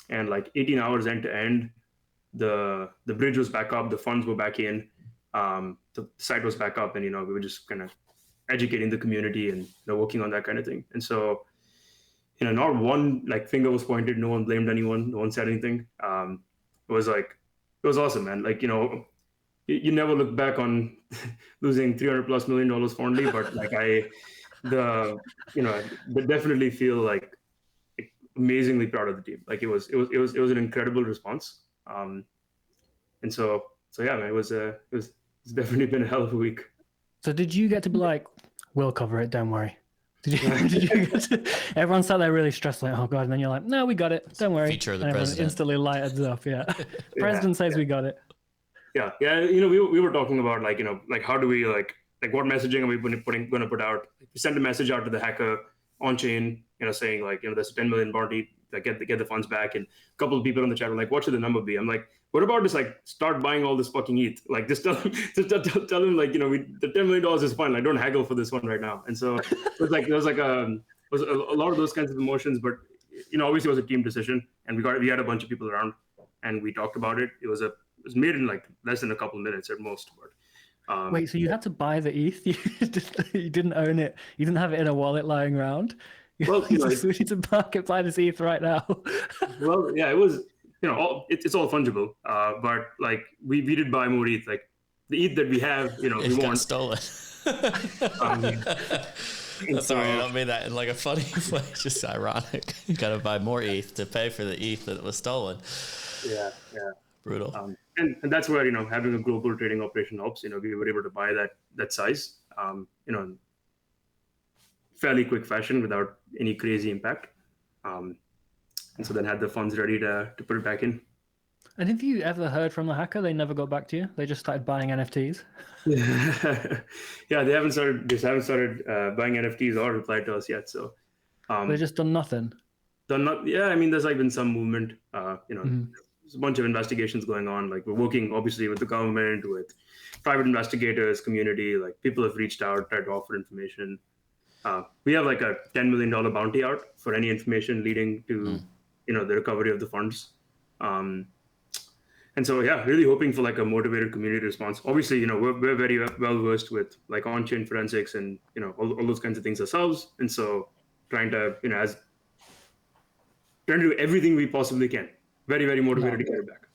and like 18 hours end to end, the bridge was back up, the funds were back in, the site was back up, and we were just kind of educating the community and working on that kind of thing. And so not one like finger was pointed, no one blamed anyone, no one said anything. It was awesome, man. Like you never look back on losing $300+ million fondly, but like I definitely feel like amazingly proud of the team. Like it was an incredible response. And so yeah, man, it's definitely been a hell of a week. So did you get to be like, we'll cover it, don't worry? Did you get to, everyone sat there really stressed, like, oh god, and then you're like, no, we got it, don't worry. Feature of the and everyone president instantly lighted up. Yeah. President says we got it. Yeah. We were talking about like how do we like what messaging are we going to put out? We sent a message out to the hacker on chain, saying like there's a 10 million bounty, like get the funds back. And a couple of people in the chat were like, what should the number be? I'm like, what about just like start buying all this fucking ETH? Like just tell them like the $10 million is fine. Like don't haggle for this one right now. And so it was a lot of those kinds of emotions, but obviously it was a team decision, and we had a bunch of people around, and we talked about it. It was made in like less than a couple of minutes at most. But wait, so you had to buy the ETH? You didn't own it? You didn't have it in a wallet lying around? Well, we need to buy this ETH right now. Well, yeah, it was. It's all fungible, but like we did buy more ETH. Like the ETH that we have, we got want stolen. Sorry, I don't mean that in like a funny way. Just ironic. You got to buy more ETH to pay for the ETH that was stolen. Yeah. Brutal. And that's where having a global trading operation helps. We were able to buy that size, in fairly quick fashion without any crazy impact. And so then had the funds ready to put it back in. And have you ever heard from the hacker? They never got back to you? They just started buying NFTs? Yeah, they haven't started buying NFTs or replied to us yet. So they've just done nothing. Yeah, I mean, there's like been some movement. There's a bunch of investigations going on. Like we're working obviously with the government, with private investigators, community. Like people have reached out, tried to offer information. We have like a $10 million bounty out for any information leading to the recovery of the funds. And so yeah, really hoping for like a motivated community response. Obviously, we're very well versed with like on-chain forensics and all those kinds of things ourselves. And so trying to trying to do everything we possibly can. Very, very motivated to get it back.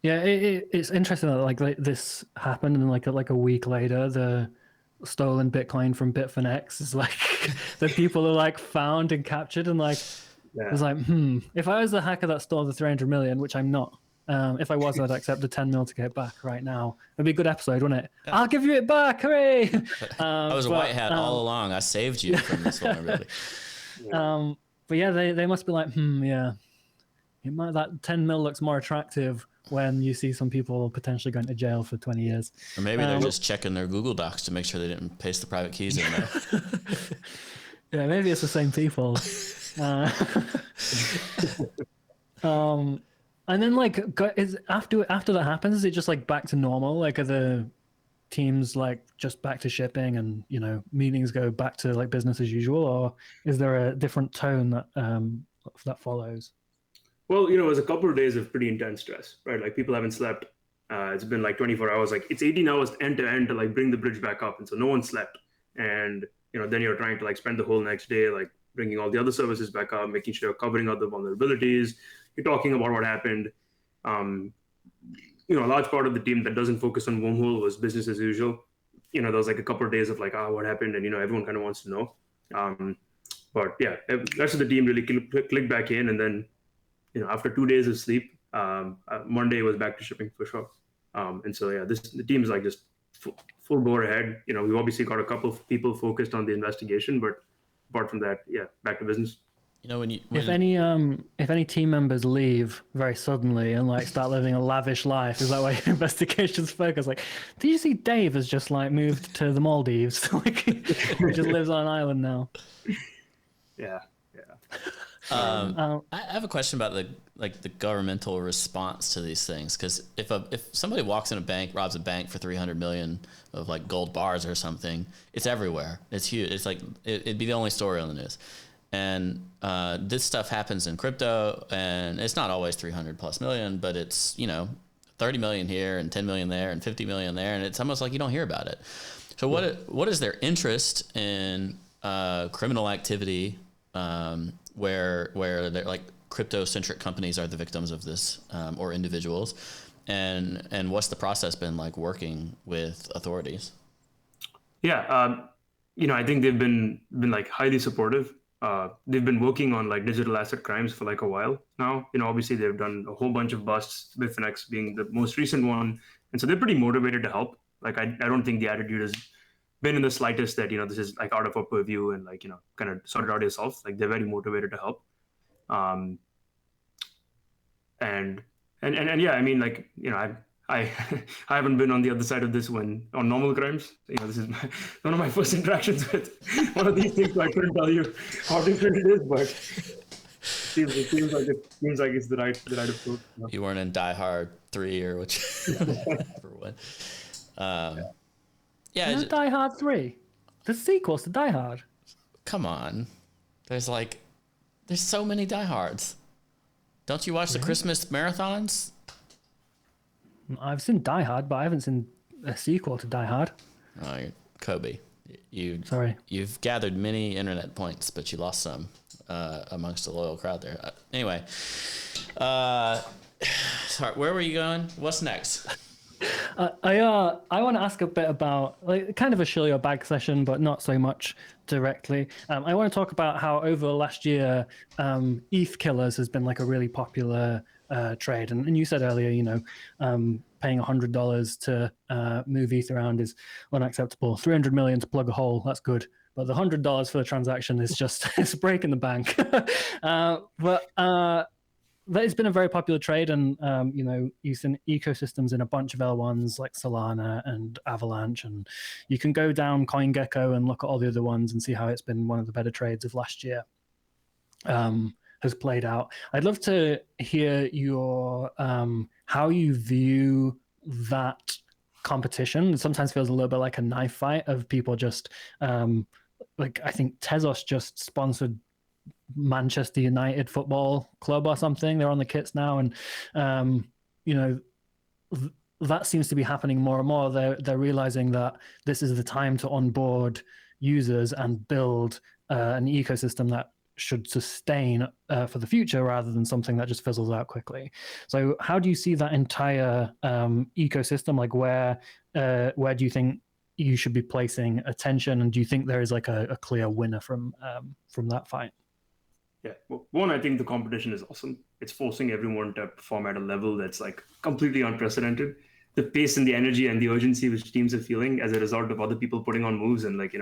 It's interesting that like this happened, and like a week later, the stolen Bitcoin from Bitfinex is like the people are like found and captured, and like it's like if I was the hacker that stole the 300 million, which I'm not, if I was, I'd accept the 10 mil to get it back right now. It'd be a good episode, wouldn't it? I'll give you it back, hooray! I was a white hat all along. I saved you from this vulnerability. But yeah, they must be like, that 10 mil looks more attractive when you see some people potentially going to jail for 20 years. Or maybe they're just checking their Google Docs to make sure they didn't paste the private keys in there. Yeah, maybe it's the same people. And then like, is after that happens, is it just like back to normal? Like, are the teams like just back to shipping and meetings go back to like business as usual, or is there a different tone that follows? Well, it was a couple of days of pretty intense stress, right? Like people haven't slept. It's been like 24 hours. Like it's 18 hours end to end to like bring the bridge back up, and so no one slept. And then you're trying to like spend the whole next day like bringing all the other services back up, making sure you're covering up the vulnerabilities. You're talking about what happened. A large part of the team that doesn't focus on Wormhole was business as usual. There was like a couple of days of like, what happened, and everyone kind of wants to know. But yeah, the rest of the team really clicked back in, and then after 2 days of sleep, Monday was back to shipping for sure. And so yeah, the team is like just full bore ahead. We've obviously got a couple of people focused on the investigation, but apart from that, yeah, back to business. You know, if any team members leave very suddenly and like start living a lavish life, is that why your investigations focus? Like, did you see Dave has just like moved to the Maldives? Like, he just lives on an island now. Yeah. I have a question about the governmental response to these things, because if somebody walks in a bank, robs a bank for 300 million of like gold bars or something, it's everywhere. It's huge. It's like it'd be the only story on the news. And this stuff happens in crypto, and it's not always 300 plus million, but it's 30 million here and 10 million there and 50 million there, and it's almost like you don't hear about it. So what is their interest in criminal activity? Where they're like crypto-centric companies are the victims of this, or individuals, and what's the process been like working with authorities? Yeah, I think they've been like highly supportive. They've been working on like digital asset crimes for like a while now. Obviously they've done a whole bunch of busts, Bitfinex being the most recent one, and so they're pretty motivated to help. Like I don't think the attitude has been in the slightest that this is like out of our purview and like kind of sort it out yourself. Like they're very motivated to help. And yeah, I mean, like I haven't been on the other side of this when on normal crimes. This is one of my first interactions with one of these things. So I couldn't tell you how different it is, but it seems like it's the right approach. You weren't in Die Hard 3 or whichever one. Yeah, Die Hard 3. The sequels to Die Hard. Come on. There's so many Die Hards. Don't you watch the Christmas marathons? I've seen Die Hard, but I haven't seen a sequel to Die Hard. Oh, you're Kobe. Sorry. You've gathered many internet points, but you lost some amongst the loyal crowd there. Anyway. Sorry, where were you going? What's next? I want to ask a bit about like kind of a shill your bag session, but not so much directly. I want to talk about how over the last year, ETH killers has been like a really popular trade, and you said earlier, paying $100 to move ETH around is unacceptable. 300 million to plug a hole, that's good, but the $100 for the transaction is just it's a break in the bank. But it's been a very popular trade, and you've seen ecosystems in a bunch of L1s like Solana and Avalanche, and you can go down CoinGecko and look at all the other ones and see how it's been one of the better trades of last year. Has played out. I'd love to hear your how you view that competition. It sometimes feels a little bit like a knife fight of people just like I think Tezos just sponsored Manchester United Football Club or something. They're on the kits now, and that seems to be happening more and more. They're realizing that this is the time to onboard users and build an ecosystem that should sustain for the future rather than something that just fizzles out quickly. So how do you see that entire ecosystem? Like where do you think you should be placing attention, and do you think there is like a clear winner from that fight? Yeah, well, one, I think the competition is awesome. It's forcing everyone to perform at a level that's like completely unprecedented. The pace and the energy and the urgency which teams are feeling as a result of other people putting on moves, and like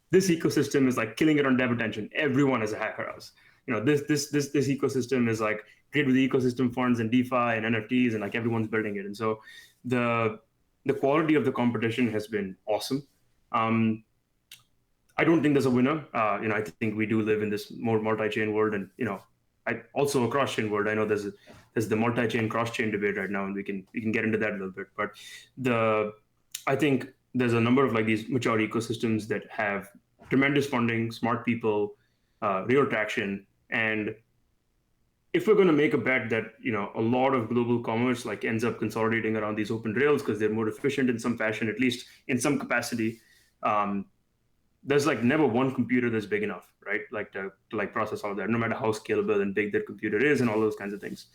this ecosystem is like killing it on dev attention. Everyone is a hacker house. This ecosystem is like great with the ecosystem funds and DeFi and NFTs, and like everyone's building it. And so the quality of the competition has been awesome. I don't think there's a winner. I think we do live in this more multi-chain world, and I also a cross-chain world. I know there's the multi-chain cross-chain debate right now, and we can get into that a little bit. But I think there's a number of like these mature ecosystems that have tremendous funding, smart people, real traction, and if we're going to make a bet that a lot of global commerce like ends up consolidating around these open rails because they're more efficient in some fashion, at least in some capacity. There's like never one computer that's big enough, right? Like to like process all that, no matter how scalable and big that computer is and all those kinds of things.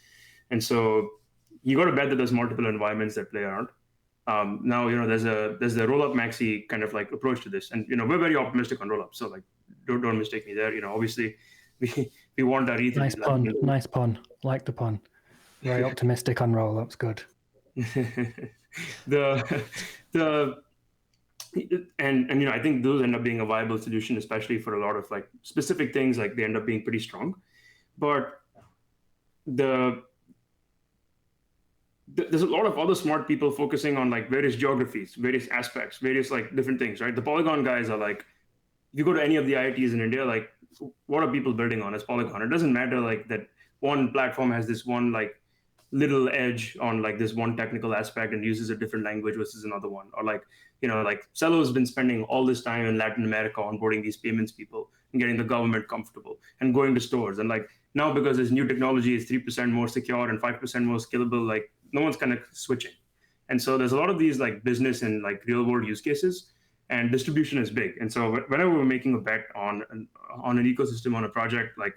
And so you got to bet that there's multiple environments that play around. Now, there's the Rollup maxi kind of like approach to this. And, we're very optimistic on Rollup. So like, don't mistake me there. Obviously we want our ETH. Nice pun. Like the pun. Very optimistic on Rollup's good. and I think those end up being a viable solution, especially for a lot of like specific things. Like they end up being pretty strong, but there's a lot of other smart people focusing on like various geographies, various aspects, various like different things, right? The Polygon guys are like, if you go to any of the IITs in India, like what are people building on? It's Polygon. It doesn't matter like that one platform has this one like little edge on like this one technical aspect and uses a different language versus another one. Or like, like Cello's been spending all this time in Latin America onboarding these payments people and getting the government comfortable and going to stores. And like now because this new technology is 3% more secure and 5% more scalable, like no one's kind of switching. And so there's a lot of these like business and like real world use cases, and distribution is big. And so whenever we're making a bet on an ecosystem, on a project, like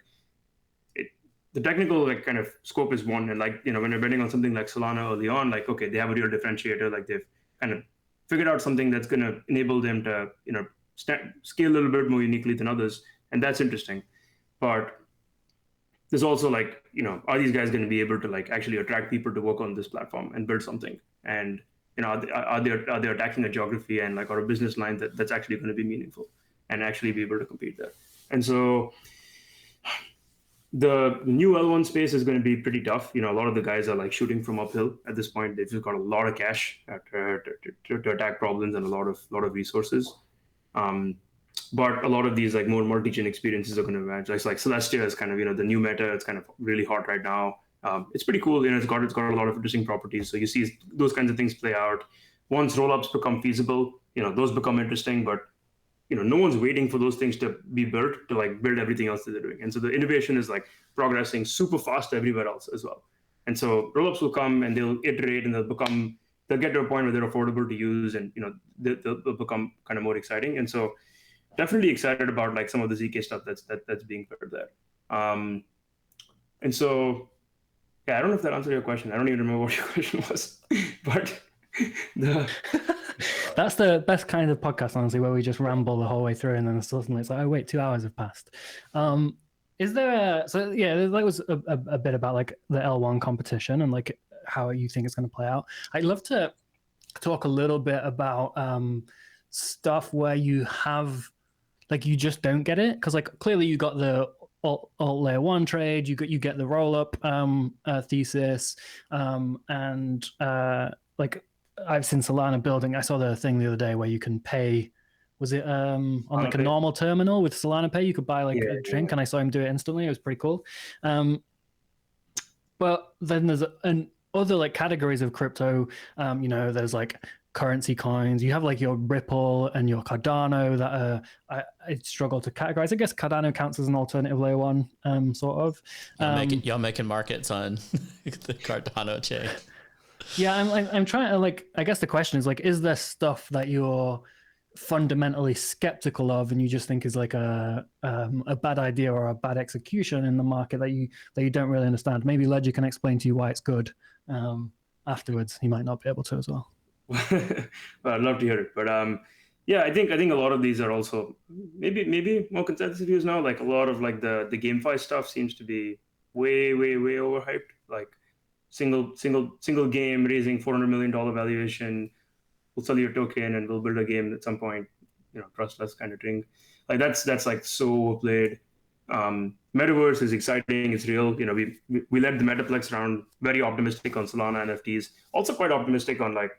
the technical like kind of scope is one. And like, when you're betting on something like Solana early on, like, okay, they have a real differentiator. Like they've kind of figured out something that's going to enable them to, scale a little bit more uniquely than others. And that's interesting. But there's also like, are these guys going to be able to like actually attract people to work on this platform and build something? And, are they attacking a geography and like, or a business line that's actually going to be meaningful and actually be able to compete there? And so the new L1 space is going to be pretty tough. A lot of the guys are like shooting from uphill at this point. They've just got a lot of cash to attack problems and a lot of resources. But a lot of these like more multi-chain experiences are going to emerge. Like Celestia is kind of the new meta. It's kind of really hot right now. It's pretty cool. It's got a lot of interesting properties. So you see those kinds of things play out. Once rollups become feasible, those become interesting. But no one's waiting for those things to be built to like build everything else that they're doing. And so the innovation is like progressing super fast everywhere else as well. And so rollups will come and they'll iterate and they'll get to a point where they're affordable to use, and they'll become kind of more exciting. And so definitely excited about like some of the ZK stuff that's being built there. And so yeah, I don't know if that answered your question. I don't even remember what your question was, but that's the best kind of podcast, honestly, where we just ramble the whole way through and then suddenly it's like, oh wait, 2 hours have passed. Is there that was a bit about like the L1 competition and like how you think it's going to play out. I'd love to talk a little bit about stuff where you have like you just don't get it, because like clearly you got the alt layer 1 trade, you get the Rollup thesis, and like I've seen Solana building. I saw the thing the other day where you can pay. Was it on like a normal terminal with Solana Pay? You could buy like a drink, and I saw him do it instantly. It was pretty cool. But then there's other like categories of crypto. There's like currency coins. You have like your Ripple and your Cardano that I struggle to categorize. I guess Cardano counts as an alternative layer 1, sort of. Y'all making markets on the Cardano chain. Yeah, I'm trying to like. I guess the question is like, is there stuff that you're fundamentally skeptical of and you just think is like a bad idea or a bad execution in the market that you don't really understand? Maybe Ledger can explain to you why it's good afterwards. He might not be able to as well. Well, I'd love to hear it, but yeah, I think a lot of these are also maybe more consensus views now. Like a lot of like the GameFi stuff seems to be way overhyped. Like single game raising $400 million valuation. We'll sell your token and we'll build a game at some point. Trust us kind of thing. Like that's like so overplayed. Metaverse is exciting. It's real. We led the Metaplex round, very optimistic on Solana NFTs. Also quite optimistic on like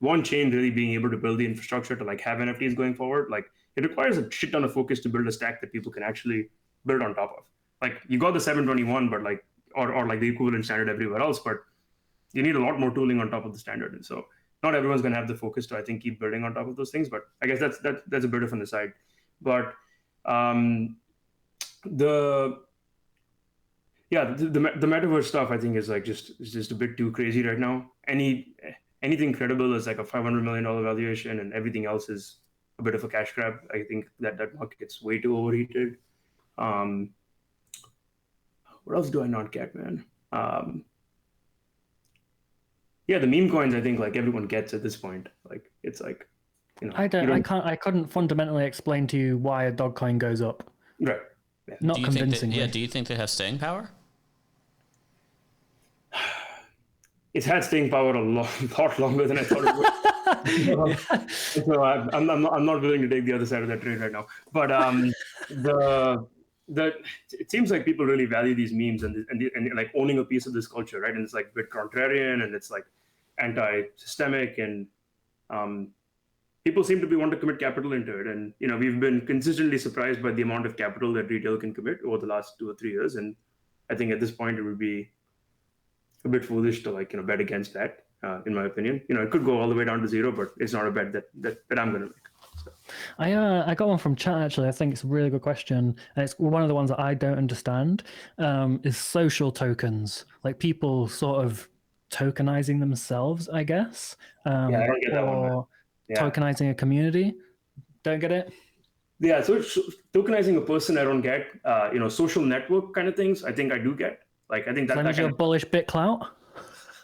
one chain really being able to build the infrastructure to like have NFTs going forward. Like it requires a shit ton of focus to build a stack that people can actually build on top of. Like you got the 721, but like or like the equivalent standard everywhere else, but you need a lot more tooling on top of the standard. And so not everyone's going to have the focus to, I think, keep building on top of those things. But I guess that's a bit of an aside. But the metaverse stuff, I think, is like just a bit too crazy right now. Anything credible is like a $500 million valuation, and everything else is a bit of a cash grab. I think that market gets way too overheated. What else do I not get, man? Yeah, the meme coins, I think like everyone gets at this point. Like it's like, I couldn't fundamentally explain to you why a dog coin goes up. Right. Yeah. Not convincingly. Do you think they have staying power? It's had staying power a lot longer than I thought it would. So I'm not willing to take the other side of that trade right now. But it seems like people really value these memes and like owning a piece of this culture, right? And it's like a bit contrarian and it's like anti-systemic, and people seem to want to commit capital into it. And we've been consistently surprised by the amount of capital that retail can commit over the last 2 or 3 years. And I think at this point it would be a bit foolish to bet against that. In my opinion, it could go all the way down to zero, but it's not a bet that I'm going to make. So. I got one from chat actually. I think it's a really good question, and it's one of the ones that I don't understand. Is social tokens, like people sort of tokenizing themselves, I guess. I don't get that one. Yeah. Tokenizing a community. Don't get it. Yeah, so tokenizing a person, I don't get. Social network kind of things, I think I do get. Like I think that. As you're bullish bit clout.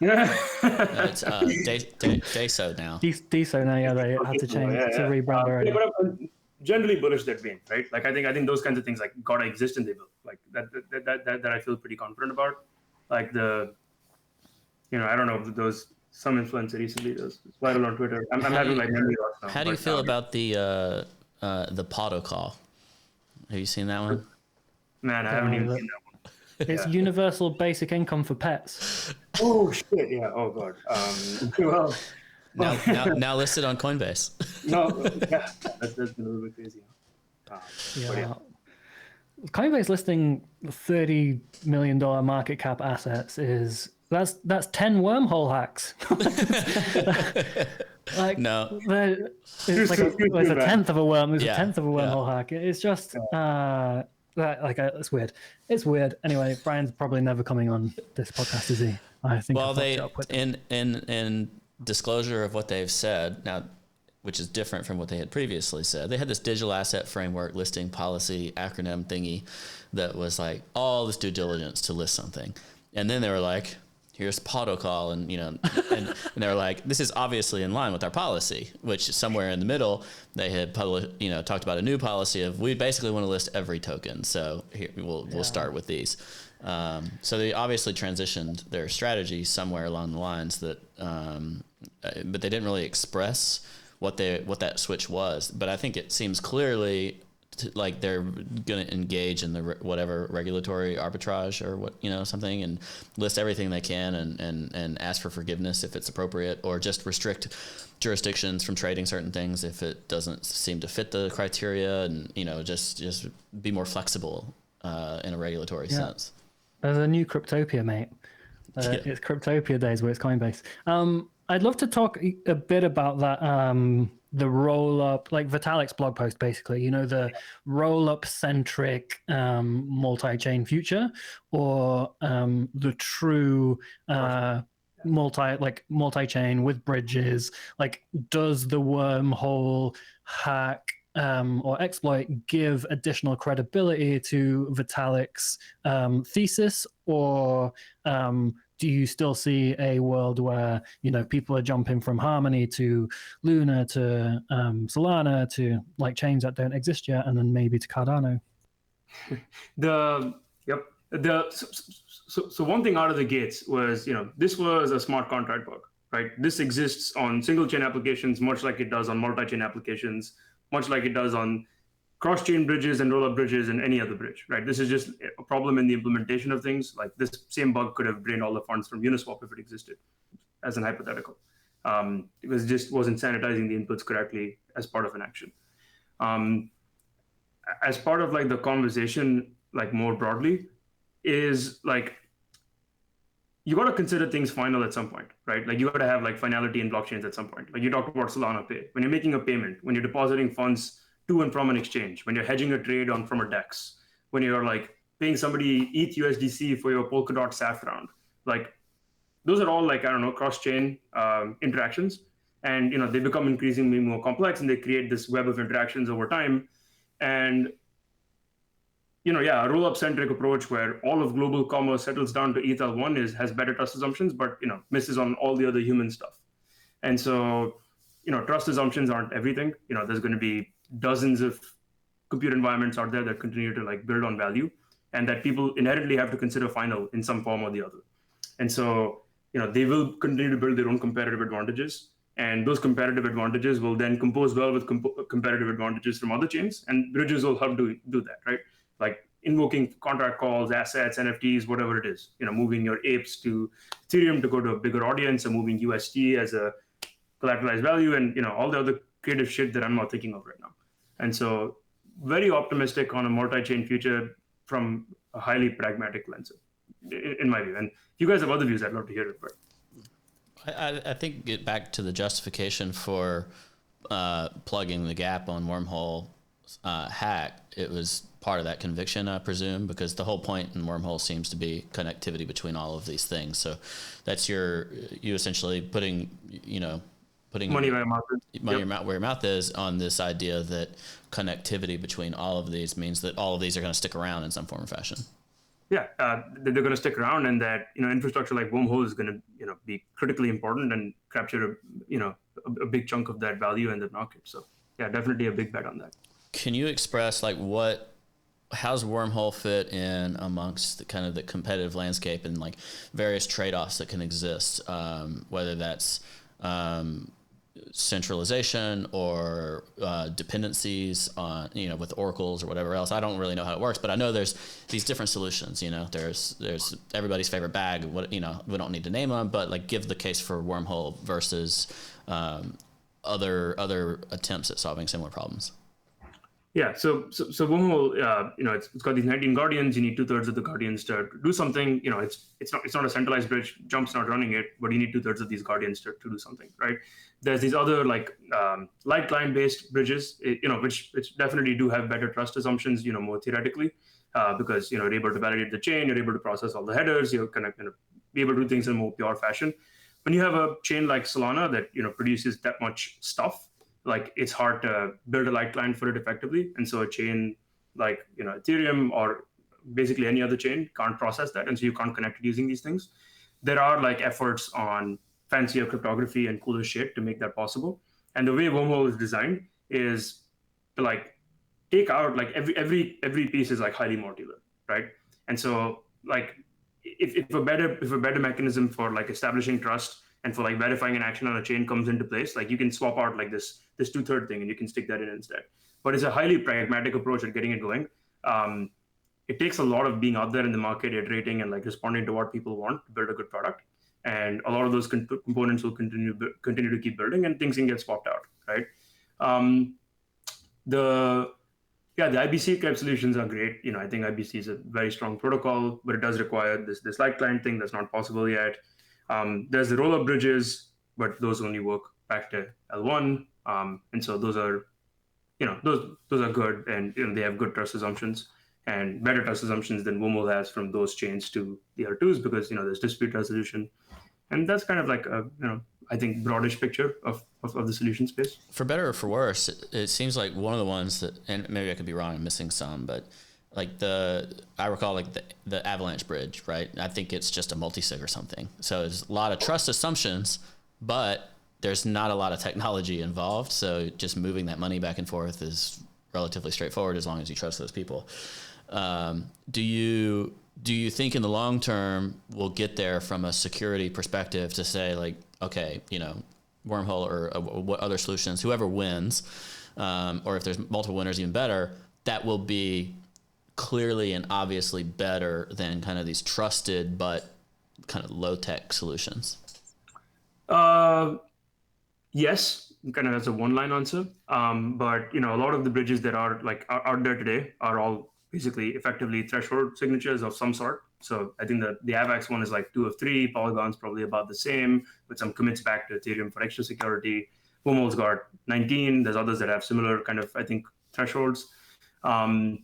It's DeSo now. DeSo now, yeah, they had to change to rebrand already. But I'm generally bullish that vein, right? Like I think those kinds of things like gotta exist and they will. Like that I feel pretty confident about. Like I don't know if some influencer recently was viral on Twitter. I'm having like memory loss now. How do you feel about the protocol? Have you seen that one? Man, I haven't even seen that one. It's universal basic income for pets. Oh shit! Yeah. Oh god. Well. Now listed on Coinbase. No. Yeah. That's been a little bit crazy. Coinbase listing $30 million market cap assets that's 10 wormhole hacks. Like no, it's like a tenth of a worm. It's a tenth of a wormhole hack. It's just it's weird. It's weird. Anyway, Brian's probably never coming on this podcast, is he? I think. Well, they in disclosure of what they've said now, which is different from what they had previously said. They had this digital asset framework listing policy acronym thingy that was like all this due diligence to list something, and then they were like, here's protocol, and and they're like, this is obviously in line with our policy, which somewhere in the middle they had talked about a new policy of we basically want to list every token, so here we'll start with these. So they obviously transitioned their strategy somewhere along the lines that, but they didn't really express what that switch was. But I think it seems clearly like they're going to engage in the whatever regulatory arbitrage or something, and list everything they can and ask for forgiveness if it's appropriate, or just restrict jurisdictions from trading certain things if it doesn't seem to fit the criteria, and just be more flexible in a regulatory sense. There's a new Cryptopia, mate. It's Cryptopia days where it's Coinbase. I'd love to talk a bit about that. The Rollup, like Vitalik's blog post, basically, the Rollup centric multi-chain future, or the true multi-chain with bridges. Like, does the Wormhole Hack or exploit give additional credibility to Vitalik's thesis, or do you still see a world where people are jumping from Harmony to Luna to Solana to like chains that don't exist yet, and then maybe to Cardano? So one thing out of the gates was this was a smart contract bug, right? This exists on single chain applications much like it does on multi-chain applications, much like it does on cross-chain bridges and roll-up bridges and any other bridge, right? This is just a problem in the implementation of things. Like this same bug could have drained all the funds from Uniswap if it existed, as an hypothetical. It just wasn't sanitizing the inputs correctly as part of an action. As part of like the conversation, like more broadly, is like you got to consider things final at some point, right? Like you got to have like finality in blockchains at some point. Like you talked about Solana Pay. When you're making a payment, when you're depositing funds to and from an exchange, when you're hedging a trade from a DEX, when you're like paying somebody ETH USDC for your Polkadot SAF round, like those are all like, I don't know, cross-chain interactions. And, they become increasingly more complex and they create this web of interactions over time. And, a roll-up centric approach where all of global commerce settles down to ETH-L1 has better trust assumptions, but, misses on all the other human stuff. And so, trust assumptions aren't everything. There's going to be dozens of compute environments out there that continue to like build on value, and that people inherently have to consider final in some form or the other. And so, they will continue to build their own competitive advantages. And those competitive advantages will then compose well with competitive advantages from other chains, and bridges will help do that, right? Like invoking contract calls, assets, NFTs, whatever it is, moving your apes to Ethereum to go to a bigger audience, or moving USD as a collateralized value, and all the other creative shit that I'm not thinking of right now. And so very optimistic on a multi-chain future from a highly pragmatic lens, in my view. And if you guys have other views, I'd love to hear it. But I think get back to the justification for plugging the gap on Wormhole Hack. It was part of that conviction, I presume, because the whole point in Wormhole seems to be connectivity between all of these things. So that's you essentially putting money where your mouth is. Money where your mouth is on this idea that connectivity between all of these means that all of these are going to stick around in some form or fashion. Yeah, they're going to stick around, and that infrastructure like Wormhole is going to be critically important and capture a big chunk of that value in the market. So yeah, definitely a big bet on that. Can you express how's Wormhole fit in amongst the kind of the competitive landscape and like various trade-offs that can exist, whether that's centralization or dependencies on with oracles or whatever else? I don't really know how it works, but I know there's these different solutions. There's everybody's favorite bag. We don't need to name them, but like give the case for Wormhole versus other attempts at solving similar problems. Yeah, so Wormhole, it's got these 19 guardians. You need 2/3 of the guardians to do something. It's not a centralized bridge. Jump's not running it, but you need 2/3 of these guardians to do something, right? There's these other like light client based bridges, which definitely do have better trust assumptions, more theoretically, because you're able to validate the chain, you're able to process all the headers, you're kind of be able to do things in a more pure fashion. When you have a chain like Solana that produces that much stuff, like it's hard to build a light client for it effectively. And so a chain like Ethereum or basically any other chain can't process that, and so you can't connect it using these things. There are like efforts on fancier cryptography and cooler shit to make that possible. And the way Wormhole is designed is to like take out like every piece is like highly modular, right? And so like if a better mechanism for like establishing trust and for like verifying an action on a chain comes into place, like you can swap out like this 2/3 thing and you can stick that in instead. But it's a highly pragmatic approach at getting it going. It takes a lot of being out there in the market, iterating and like responding to what people want to build a good product. And a lot of those components will continue to keep building, and things can get swapped out, right? The IBC type solutions are great. I think IBC is a very strong protocol, but it does require this light client thing that's not possible yet. There's the Rollup bridges, but those only work back to L1, and so those are, those are good, and they have good trust assumptions and better trust assumptions than Wormhole has from those chains to the L2s, because there's dispute resolution, and that's kind of like a I think broadish picture of the solution space. For better or for worse, it seems like one of the ones that, and maybe I could be wrong, I'm missing some, but like I recall like the Avalanche bridge, right? I think it's just a multi-sig or something. So there's a lot of trust assumptions, but there's not a lot of technology involved. So just moving that money back and forth is relatively straightforward as long as you trust those people. Do you think in the long term we'll get there from a security perspective to say like, okay, Wormhole or what other solutions, whoever wins, or if there's multiple winners, even better, that will be clearly and obviously better than kind of these trusted but kind of low tech solutions? Yes, kind of as a one line answer. But a lot of the bridges that are like out there today are all basically effectively threshold signatures of some sort. So I think the AVAX one is like 2 of 3. Polygon's probably about the same, with some commits back to Ethereum for extra security. Wormhole's got 19. There's others that have similar kind of, I think, thresholds. I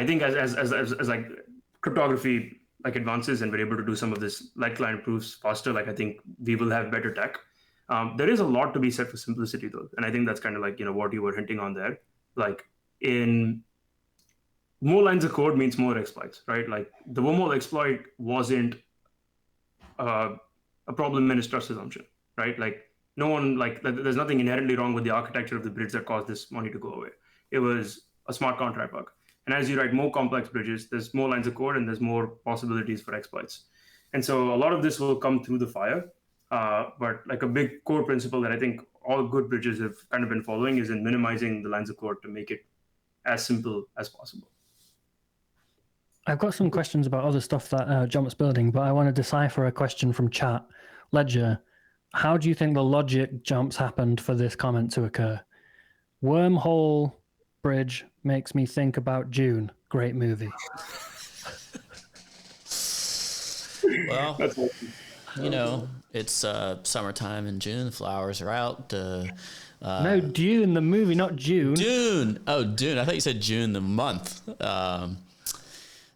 think as like cryptography like advances and we're able to do some of this light client proofs faster, like I think we will have better tech. There is a lot to be said for simplicity though, and I think that's kind of like what you were hinting on there. Like in more lines of code means more exploits, right? Like the Wormhole exploit wasn't a problem in its trust assumption, right? Like no one there's nothing inherently wrong with the architecture of the bridge that caused this money to go away. It was a smart contract bug. And as you write more complex bridges, there's more lines of code and there's more possibilities for exploits. And so a lot of this will come through the fire. But like a big core principle that I think all good bridges have kind of been following is in minimizing the lines of code to make it as simple as possible. I've got some questions about other stuff that Jump's building, but I want to decipher a question from chat. Ledger, how do you think the logic jumps happened for this comment to occur? Wormhole Bridge makes me think about June. Great movie. Well, you know, it's summertime in June. The flowers are out. No, Dune, the movie, not June. Dune. Oh, Dune. I thought you said June, the month.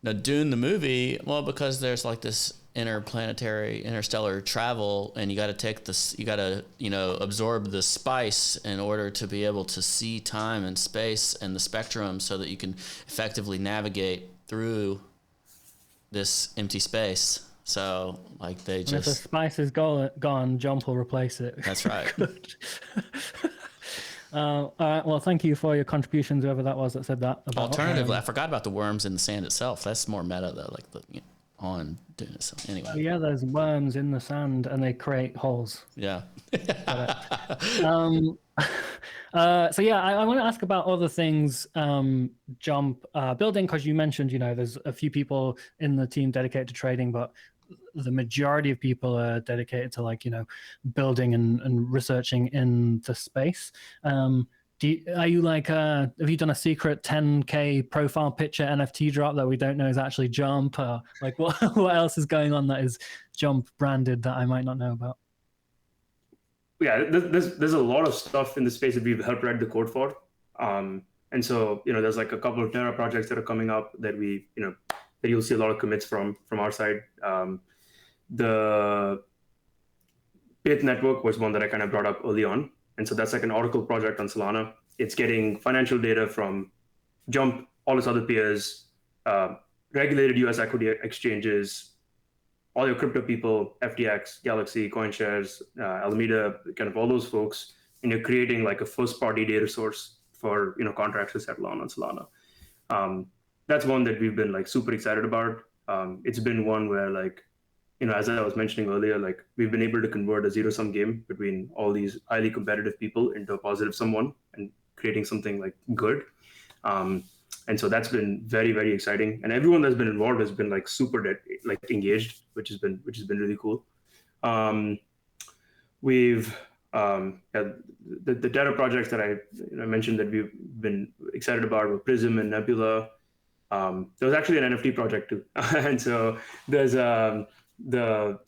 No, Dune, the movie. Well, because there's like this interstellar travel, and you got to take this, you got to, you know, absorb the spice in order to be able to see time and space and the spectrum so that you can effectively navigate through this empty space. So, like, they just... And if the spice is gone, Jump will replace it. That's right. All right. Well, thank you for your contributions, whoever that was that said that. Alternatively, I forgot about the worms in the sand itself. That's more meta, though, like the, you know, on doing this. Anyway. Yeah, there's worms in the sand, and they create holes. Yeah. So yeah, I want to ask about other things, Jump building, because you mentioned, you know, there's a few people in the team dedicated to trading, but the majority of people are dedicated to, like, you know, building and researching in the space. Are you like, have you done a secret 10K profile picture NFT drop that we don't know is actually Jump? Or like, what else is going on that is Jump branded that I might not know about? Yeah, there's a lot of stuff in the space that we've helped write the code for. And so, you know, there's like a couple of Terra projects that are coming up that we, you know, that you'll see a lot of commits from our side. The Pith network was one that I kind of brought up early on. And so that's like an Oracle project on Solana. It's getting financial data from Jump, all its other peers, regulated US equity exchanges, all your crypto people, FTX, Galaxy, CoinShares, Alameda, kind of all those folks, and you're creating like a first-party data source for, you know, contracts to settle on Solana. That's one that we've been like super excited about. It's been one where, like, you know, as I was mentioning earlier, like, we've been able to convert a zero-sum game between all these highly competitive people into a positive sum one and creating something like good. And so that's been very, very exciting. And everyone that's been involved has been like super engaged, which has been really cool. We've the Terra projects that I mentioned that we've been excited about were Prism and Nebula. There was actually an NFT project too. And so there's the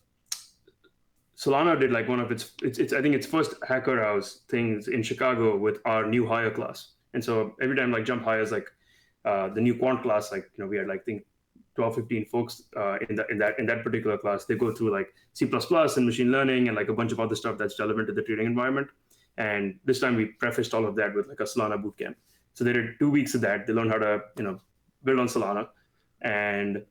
Solana did like one of its I think its first hacker house things in Chicago with our new hire class. And so every time like Jump hires like the new quant class, like, you know, we had like, I think 12, 15 folks in that particular class. They go through like C++ and machine learning and like a bunch of other stuff that's relevant to the trading environment. And this time we prefaced all of that with like a Solana bootcamp. So they did 2 weeks of that. They learned how to, you know, build on Solana. And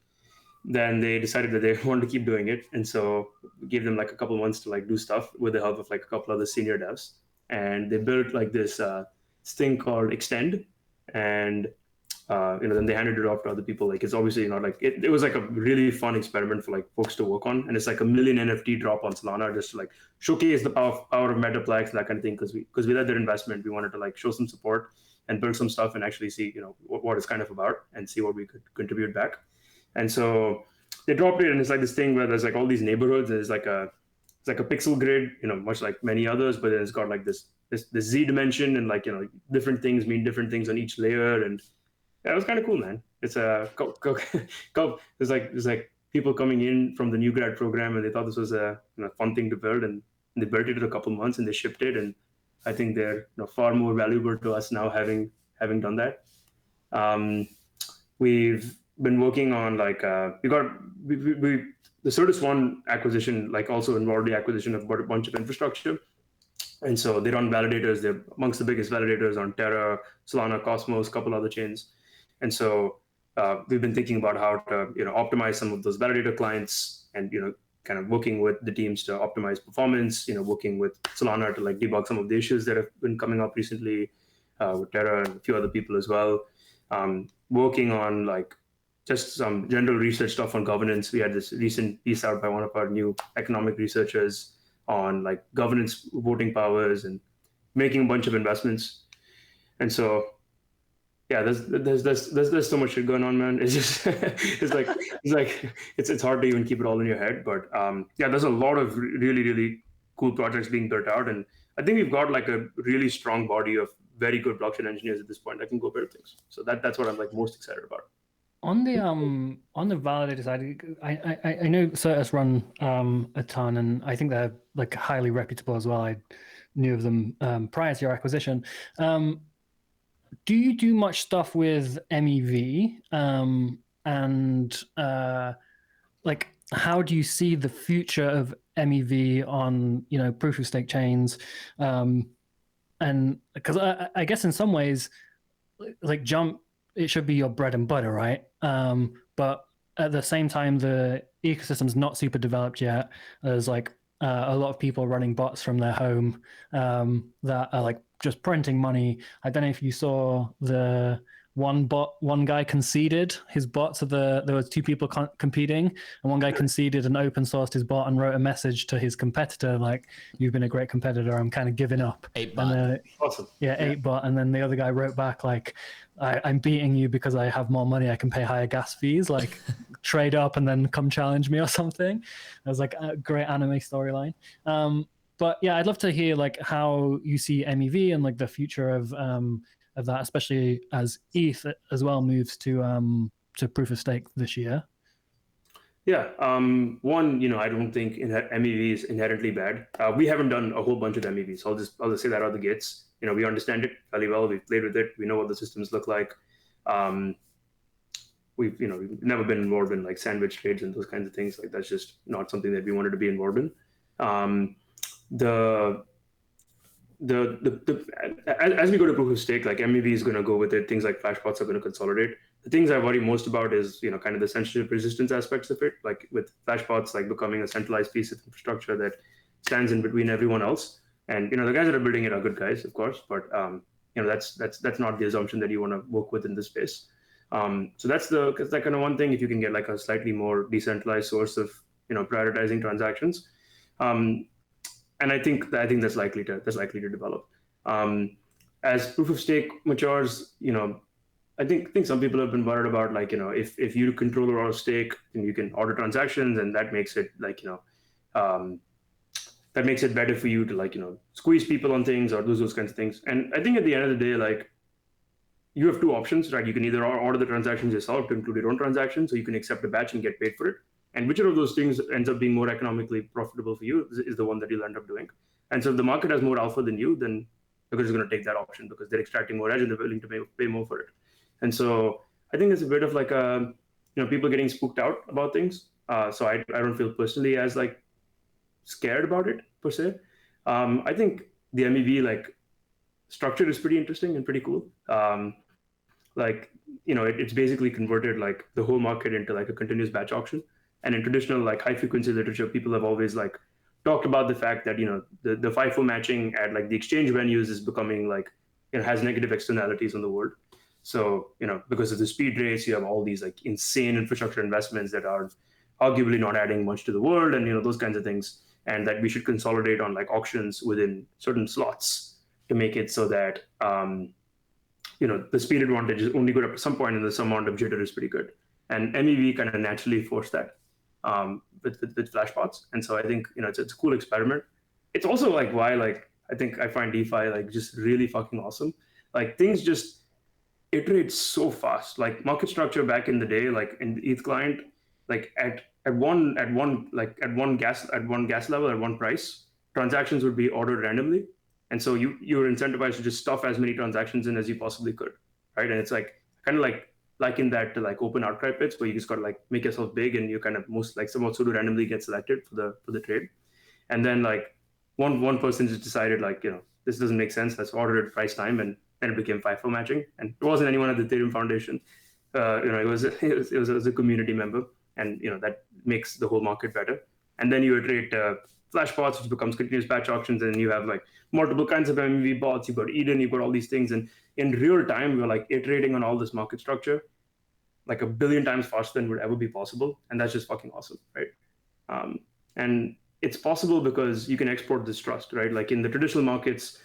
then they decided that they wanted to keep doing it. And so we gave them like a couple of months to like do stuff with the help of like a couple other senior devs. And they built like this thing called Extend. And you know, then they handed it off to other people. Like, it's obviously, you know, like it was like a really fun experiment for like folks to work on. And it's like a 1 million NFT drop on Solana just to like showcase the power of Metaplex and that kind of thing. Because we led their investment, we wanted to like show some support and build some stuff and actually see, you know, what it's kind of about and see what we could contribute back. And so they dropped it, and it's like this thing where there's like all these neighborhoods. There's like a pixel grid, you know, much like many others, but then it's got like this Z dimension, and like, you know, different things mean different things on each layer. And yeah, it was kind of cool, man. It's there's like people coming in from the new grad program, and they thought this was a, you know, fun thing to build, and they built it in a couple of months and they shipped it. And I think they're, you know, far more valuable to us now having done that. We've been working on like the Certus One acquisition like also involved the acquisition of a bunch of infrastructure. And so they run validators. They're amongst the biggest validators on Terra, Solana, Cosmos, a couple other chains. And so we've been thinking about how to, you know, optimize some of those validator clients, and, you know, kind of working with the teams to optimize performance, you know, working with Solana to like debug some of the issues that have been coming up recently with Terra and a few other people as well. working on like just some general research stuff on governance. We had this recent piece out by one of our new economic researchers on like governance, voting powers, and making a bunch of investments. And so, yeah, there's so much shit going on, man. It's just it's hard to even keep it all in your head. But yeah, there's a lot of really cool projects being built out, and I think we've got like a really strong body of very good blockchain engineers at this point that can go build things. So that's what I'm like most excited about. On the validator side, I know Certus run a ton, and I think they're like highly reputable as well. I knew of them prior to your acquisition. Do you do much stuff with MEV? And like, how do you see the future of MEV on proof of stake chains? And because I guess in some ways, like Jump, it should be your bread and butter, right? But at the same time, the ecosystem's not super developed yet. There's like a lot of people running bots from their home that are like just printing money. I don't know if you saw the one guy conceded his bot to there was two people competing, and one guy conceded and open sourced his bot and wrote a message to his competitor like, "You've been a great competitor, I'm kind of giving up." 8bot. Awesome. Yeah, 8bot. And then the other guy wrote back like, I'm beating you because I have more money, I can pay higher gas fees, like trade up and then come challenge me or something. It was like a great anime storyline. But yeah, I'd love to hear like how you see MEV and like the future of that, especially as ETH as well moves to proof of stake this year. Yeah, one, I don't think MEV is inherently bad. We haven't done a whole bunch of MEVs. I'll just say that out of the gates. We understand it fairly well. We've played with it. We know what the systems look like. We've never been involved in like sandwich trades and those kinds of things. Like that's just not something that we wanted to be involved in. As we go to proof of stake, like MEV is going to go with it. Things like flashbots are going to consolidate. The things I worry most about is kind of the censorship resistance aspects of it, like with flashbots like becoming a centralized piece of infrastructure that stands in between everyone else. And the guys that are building it are good guys, of course, but that's not the assumption that you want to work with in this space. So that's that kind of one thing. If you can get like a slightly more decentralized source of prioritizing transactions, and I think that's likely to develop. As proof of stake matures, I think some people have been worried about like if you control a lot of stake, then you can order transactions, and that makes it like that makes it better for you to like squeeze people on things or those kinds of things. And I think at the end of the day, like you have two options, right? You can either order the transactions yourself to include your own transactions, or you can accept a batch and get paid for it. And whichever of those things ends up being more economically profitable for you is the one that you'll end up doing. And so if the market has more alpha than you, then you're just going to take that option because they're extracting more edge and they're willing to pay more for it. And so I think it's a bit of like people getting spooked out about things. So I don't feel personally as like scared about it per se. I think the MEV like structure is pretty interesting and pretty cool. It's basically converted like the whole market into like a continuous batch auction. And in traditional like high frequency literature, people have always like talked about the fact that the FIFO matching at like the exchange venues is becoming like has negative externalities on the world. So because of the speed race, you have all these like insane infrastructure investments that are arguably not adding much to the world, and those kinds of things, and that we should consolidate on like auctions within certain slots to make it so that the speed advantage is only good up to some point, and the some amount of jitter is pretty good. And MEV kind of naturally forced that with flashbots. And so I think it's a cool experiment. It's also like why like I think I find DeFi like just really fucking awesome. Like things just iterate so fast. Like market structure back in the day, like in the ETH client, like at one gas level at one price, transactions would be ordered randomly, and so you were incentivized to just stuff as many transactions in as you possibly could, right? And it's like kind of like in that to like open outcry pits where you just got to like make yourself big, and you kind of somewhat pseudo randomly get selected for the trade, and then like one person just decided like this doesn't make sense, let's order it price time, and then it became FIFO matching, and it wasn't anyone at the Ethereum Foundation. It was a community member, and that makes the whole market better. And then you iterate flash bots, which becomes continuous batch auctions, and you have like multiple kinds of MEV bots. You've got Eden, you've got all these things, and in real time, we're like iterating on all this market structure like a billion times faster than would ever be possible, and that's just fucking awesome, right? And it's possible because you can export this trust, right? Like in the traditional markets,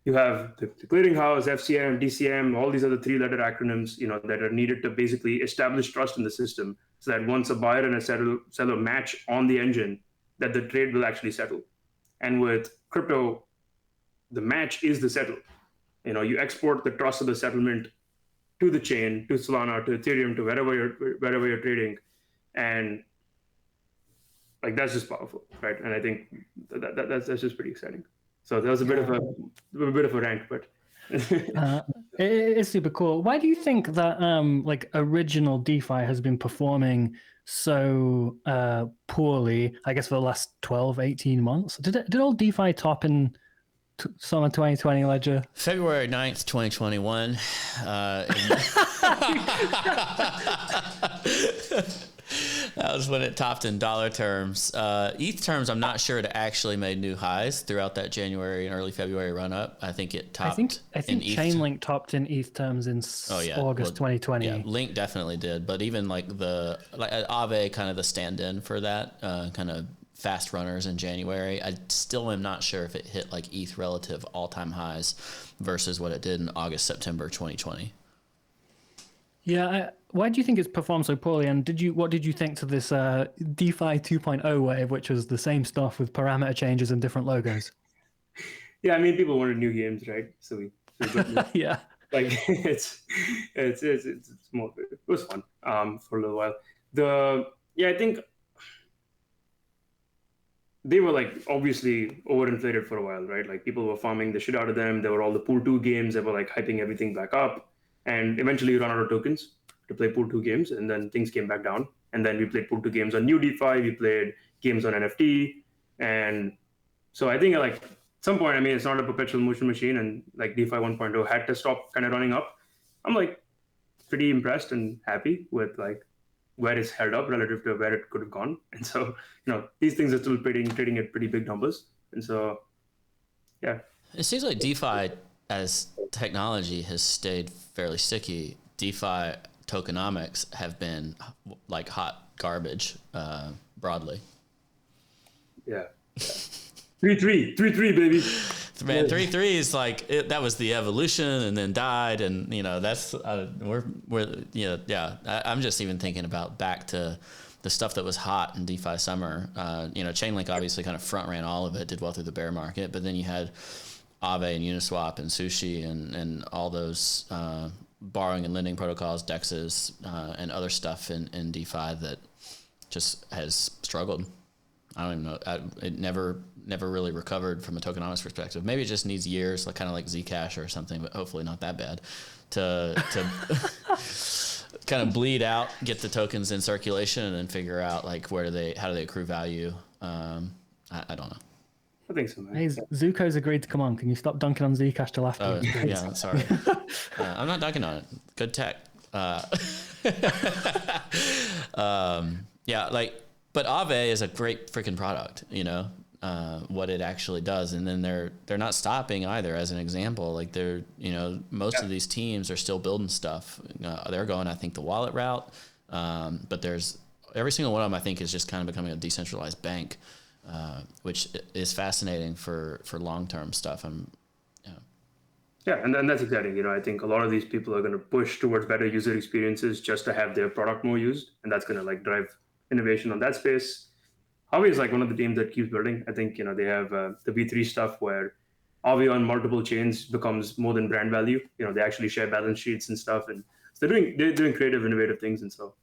you have the clearinghouse, FCM, DCM, all these other three-letter acronyms, that are needed to basically establish trust in the system, so that once a buyer and a seller match on the engine, that the trade will actually settle. And with crypto, the match is the settle. You export the trust of the settlement to the chain, to Solana, to Ethereum, to wherever you're trading, and like that's just powerful, right? And I think that's just pretty exciting. So that was a bit of a rant, but it's super cool. Why do you think that like original DeFi has been performing so poorly, I guess, for the last 12, 18 months? Did all DeFi top in summer 2020, Ledger? February 9th, 2021. That was when it topped in dollar terms. ETH terms, I'm not sure it actually made new highs throughout that January and early February run up. I think it topped. I think Chainlink topped in ETH terms in August 2020. Yeah, Link definitely did, but even like Aave, kind of the stand-in for that kind of fast runners in January. I still am not sure if it hit like ETH relative all-time highs versus what it did in August, September 2020. Yeah, why do you think it's performed so poorly? And what did you think to this DeFi 2.0 wave, which was the same stuff with parameter changes and different logos? Yeah, I mean, people wanted new games, right? So we yeah, like it's more. It was fun for a little while. I think they were like obviously overinflated for a while, right? Like people were farming the shit out of them. There were all the Pool 2 games that were like hyping everything back up. And eventually you run out of tokens to play Pool 2 games, and then things came back down. And then we played Pool 2 games on new DeFi, we played games on NFT. And so I think like at some point, I mean, it's not a perpetual motion machine, and like DeFi 1.0 had to stop kind of running up. I'm like pretty impressed and happy with like where it's held up relative to where it could have gone. And so, these things are still trading at pretty big numbers. And so, yeah. It seems like DeFi as technology has stayed fairly sticky. DeFi tokenomics have been like hot garbage broadly. Yeah. 3-3, baby. Man, 3-3 is like that was the evolution, and then died, and that's we're I'm just even thinking about back to the stuff that was hot in DeFi summer. Chainlink obviously kind of front ran all of it, did well through the bear market, but then you had Aave and Uniswap and Sushi and all those borrowing and lending protocols, DEXs, and other stuff in DeFi that just has struggled. I don't even know. It never really recovered from a tokenomics perspective. Maybe it just needs years, like kind of like Zcash or something, but hopefully not that bad, to kind of bleed out, get the tokens in circulation, and then figure out like how do they accrue value. I don't know. I think so, man. Hey, Zuko's agreed to come on. Can you stop dunking on Zcash till after? Yeah, sorry. I'm not dunking on it. Good tech. But Aave is a great freaking product, what it actually does. And then they're not stopping either. As an example, like most of these teams are still building stuff. They're going, I think, the wallet route. But there's every single one of them, I think, is just kind of becoming a decentralized bank. Which is fascinating for long-term stuff. Yeah, and that's exciting. I think a lot of these people are going to push towards better user experiences just to have their product more used, and that's going to like drive innovation on that space. Aave is like one of the teams that keeps building. I think they have the V3 stuff where Aave on multiple chains becomes more than brand value. They actually share balance sheets and stuff, and so they're doing creative, innovative things. And so,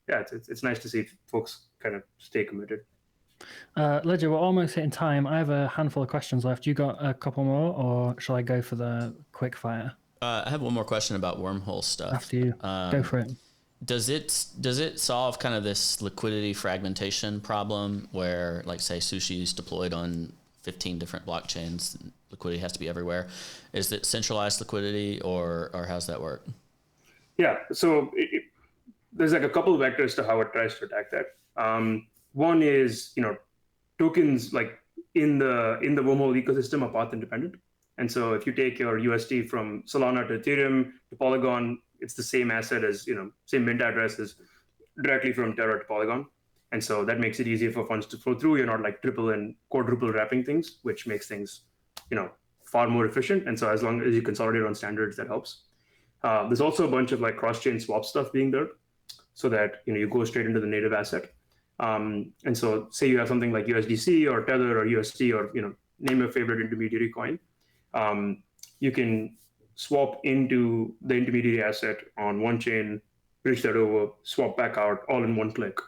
yeah, it's nice to see folks kind of stay committed. Ledger, we're almost hitting time. I have a handful of questions left. You got a couple more, or shall I go for the quick fire? I have one more question about wormhole stuff. After you, go for it. Does it solve kind of this liquidity fragmentation problem where, like, say, Sushi is deployed on 15 different blockchains, liquidity has to be everywhere? Is it centralized liquidity, or how's that work? Yeah, so there's like a couple of vectors to how it tries to attack that. One is, tokens like in the Wormhole ecosystem are path independent. And so if you take your USD from Solana to Ethereum to Polygon, it's the same asset as, same mint address as directly from Terra to Polygon. And so that makes it easier for funds to flow through. You're not like triple and quadruple wrapping things, which makes things, far more efficient. And so as long as you consolidate on standards, that helps. There's also a bunch of like cross-chain swap stuff being built so that, you go straight into the native asset. And so say you have something like USDC or Tether or USD or, name your favorite intermediary coin. You can swap into the intermediary asset on one chain, bridge that over, swap back out all in one click.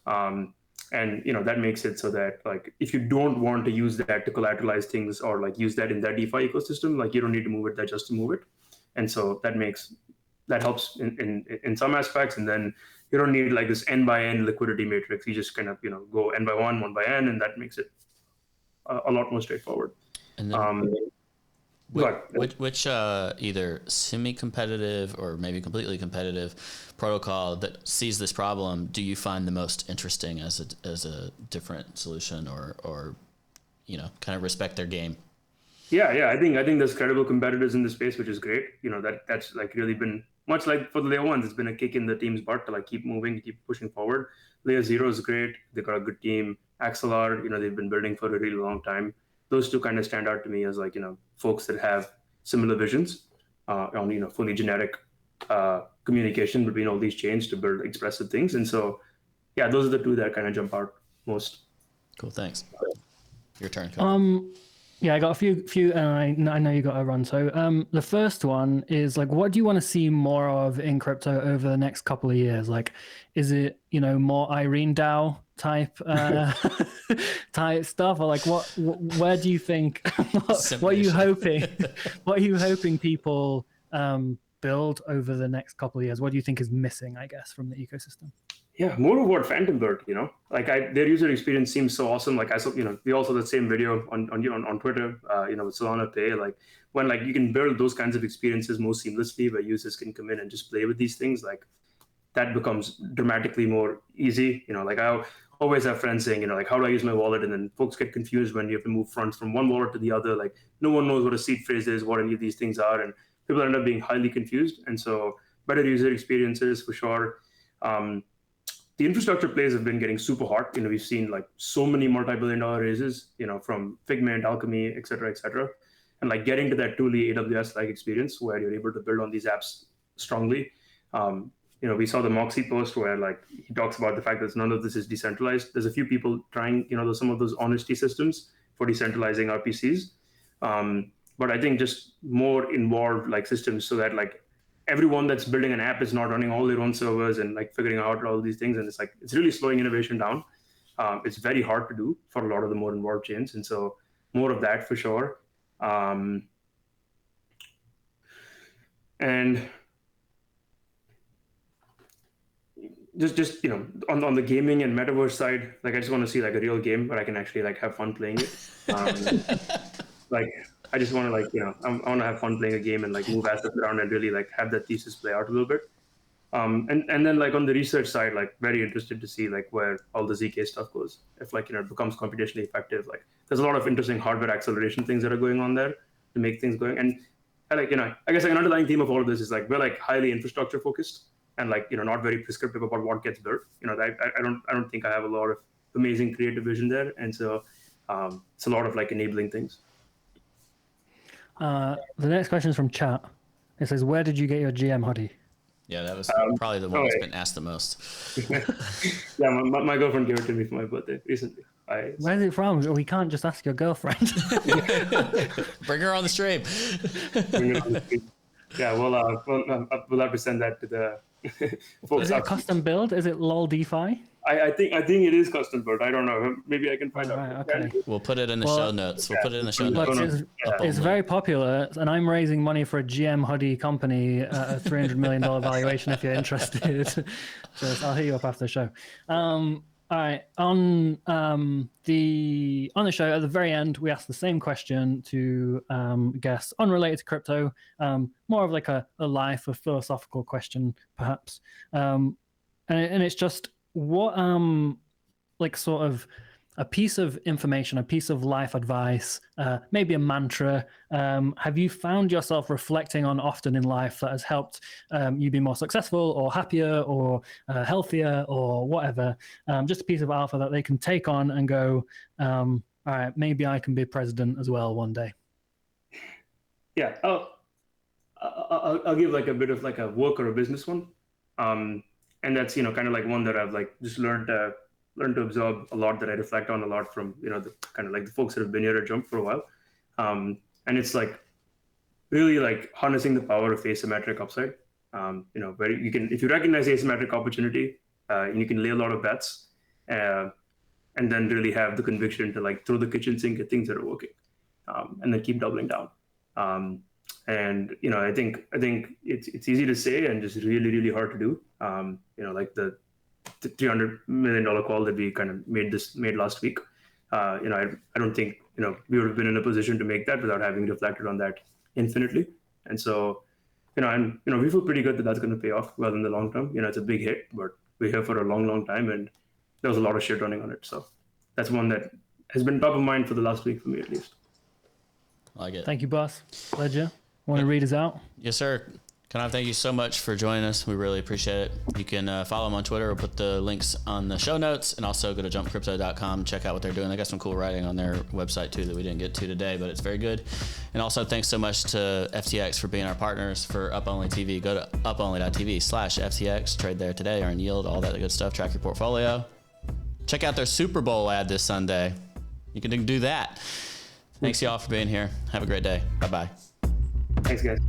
And that makes it so that like if you don't want to use that to collateralize things or like use that in that DeFi ecosystem, like you don't need to move it there just to move it. And so that helps in some aspects. And then you don't need like this n by n liquidity matrix. You just kind of go n by one by n, and that makes it a lot more straightforward. And then which either semi-competitive or maybe completely competitive protocol that sees this problem do you find the most interesting as a different solution or kind of respect their game? Yeah. I think there's credible competitors in the space, which is great. That's like really been much like for the layer ones. It's been a kick in the team's butt to like keep moving, keep pushing forward. Layer 0 is great. They've got a good team. Axelar, they've been building for a really long time. Those two kind of stand out to me as like, folks that have similar visions on, fully generic communication between all these chains to build expressive things. And so, yeah, those are the two that kind of jump out most. Cool. Thanks. Your turn. Yeah, I got a few, and I know you got to run. So the first one is like, what do you want to see more of in crypto over the next couple of years? Like, is it more Irene DAO type type stuff, or like where do you think? what are you hoping? What are you hoping people build over the next couple of years? What do you think is missing, I guess, from the ecosystem? Yeah, more of what Phantom built, like their user experience seems so awesome. Like I saw, we also the same video on Twitter, with Solana Pay, like when like you can build those kinds of experiences more seamlessly where users can come in and just play with these things, like that becomes dramatically more easy. Like I always have friends saying, like how do I use my wallet? And then folks get confused when you have to move funds from one wallet to the other. Like no one knows what a seed phrase is, what any of these things are, and people end up being highly confused. And so better user experiences for sure. The infrastructure plays have been getting super hot. We've seen like so many multi-billion-dollar raises, from Figment, Alchemy, et cetera, and like getting to that truly AWS-like experience where you're able to build on these apps strongly. We saw the Moxie post where like he talks about the fact that none of this is decentralized. There's a few people trying, some of those honesty systems for decentralizing RPCs, but I think just more involved like systems so that like everyone that's building an app is not running all their own servers and like figuring out all these things. And it's really slowing innovation down. It's very hard to do for a lot of the more involved chains. And so more of that for sure. And just on the gaming and metaverse side, like I just want to see like a real game where I can actually like have fun playing it. Like I just want to like I want to have fun playing a game and like move assets around and really like have that thesis play out a little bit. And then like on the research side, like very interested to see like where all the ZK stuff goes. If like it becomes computationally effective, like there's a lot of interesting hardware acceleration things that are going on there to make things going. And like I guess like an underlying theme of all of this is like we're like highly infrastructure focused and like not very prescriptive about what gets built. I don't think I have a lot of amazing creative vision there, and so it's a lot of like enabling things. The next question is from chat. It says, "Where did you get your GM hoodie?" Yeah, that was probably the one that's been asked the most. Yeah, my girlfriend gave it to me for my birthday recently. Where's it from? We can't just ask your girlfriend. Bring her on the stream. Yeah, we'll have to send that to the folks. Is it a custom build? Is it LOL DeFi? I think it is custom built. I don't know. Maybe I can find out. Right, okay. We'll put it in the show notes. We'll put it in the show notes. It's very popular, and I'm raising money for a GM hoodie company at a $300 million valuation. If you're interested, so I'll hit you up after the show. All right, on the show at the very end, we asked the same question to guests unrelated to crypto, more of like a life, a philosophical question, perhaps, and it's just what like sort of a piece of information, a piece of life advice, maybe a mantra, have you found yourself reflecting on often in life that has helped you be more successful or happier or healthier or whatever? Just a piece of alpha that they can take on and go, all right, maybe I can be president as well one day. Yeah, I'll give like a bit of like a work or a business one. And that's, kind of like one that I've like just learned to absorb a lot, that I reflect on a lot from, the kind of like the folks that have been here at Jump for a while. And it's like really like harnessing the power of asymmetric upside. Where you can, if you recognize asymmetric opportunity, you can lay a lot of bets, and then really have the conviction to like throw the kitchen sink at things that are working, and then keep doubling down. And I think it's easy to say and just really, really hard to do. Like the $300 million call that we kind of made last week. I don't think we would have been in a position to make that without having reflected on that infinitely. And so we feel pretty good that that's going to pay off well in the long term. It's a big hit, but we're here for a long, long time, and there was a lot of shit running on it. So that's one that has been top of mind for the last week for me, at least. I like it. Thank you, boss. Ledger, want to read us out? Yes, sir. Kanav, thank you so much for joining us. We really appreciate it. You can follow them on Twitter. We'll put the links on the show notes, and also go to jumpcrypto.com, check out what they're doing. They got some cool writing on their website too that we didn't get to today, but it's very good. And also thanks so much to FTX for being our partners for Up Only TV. Go to uponly.tv/FTX, trade there today, earn yield, all that good stuff, track your portfolio. Check out their Super Bowl ad this Sunday. You can do that. Thanks y'all for being here. Have a great day. Bye-bye. Thanks, guys.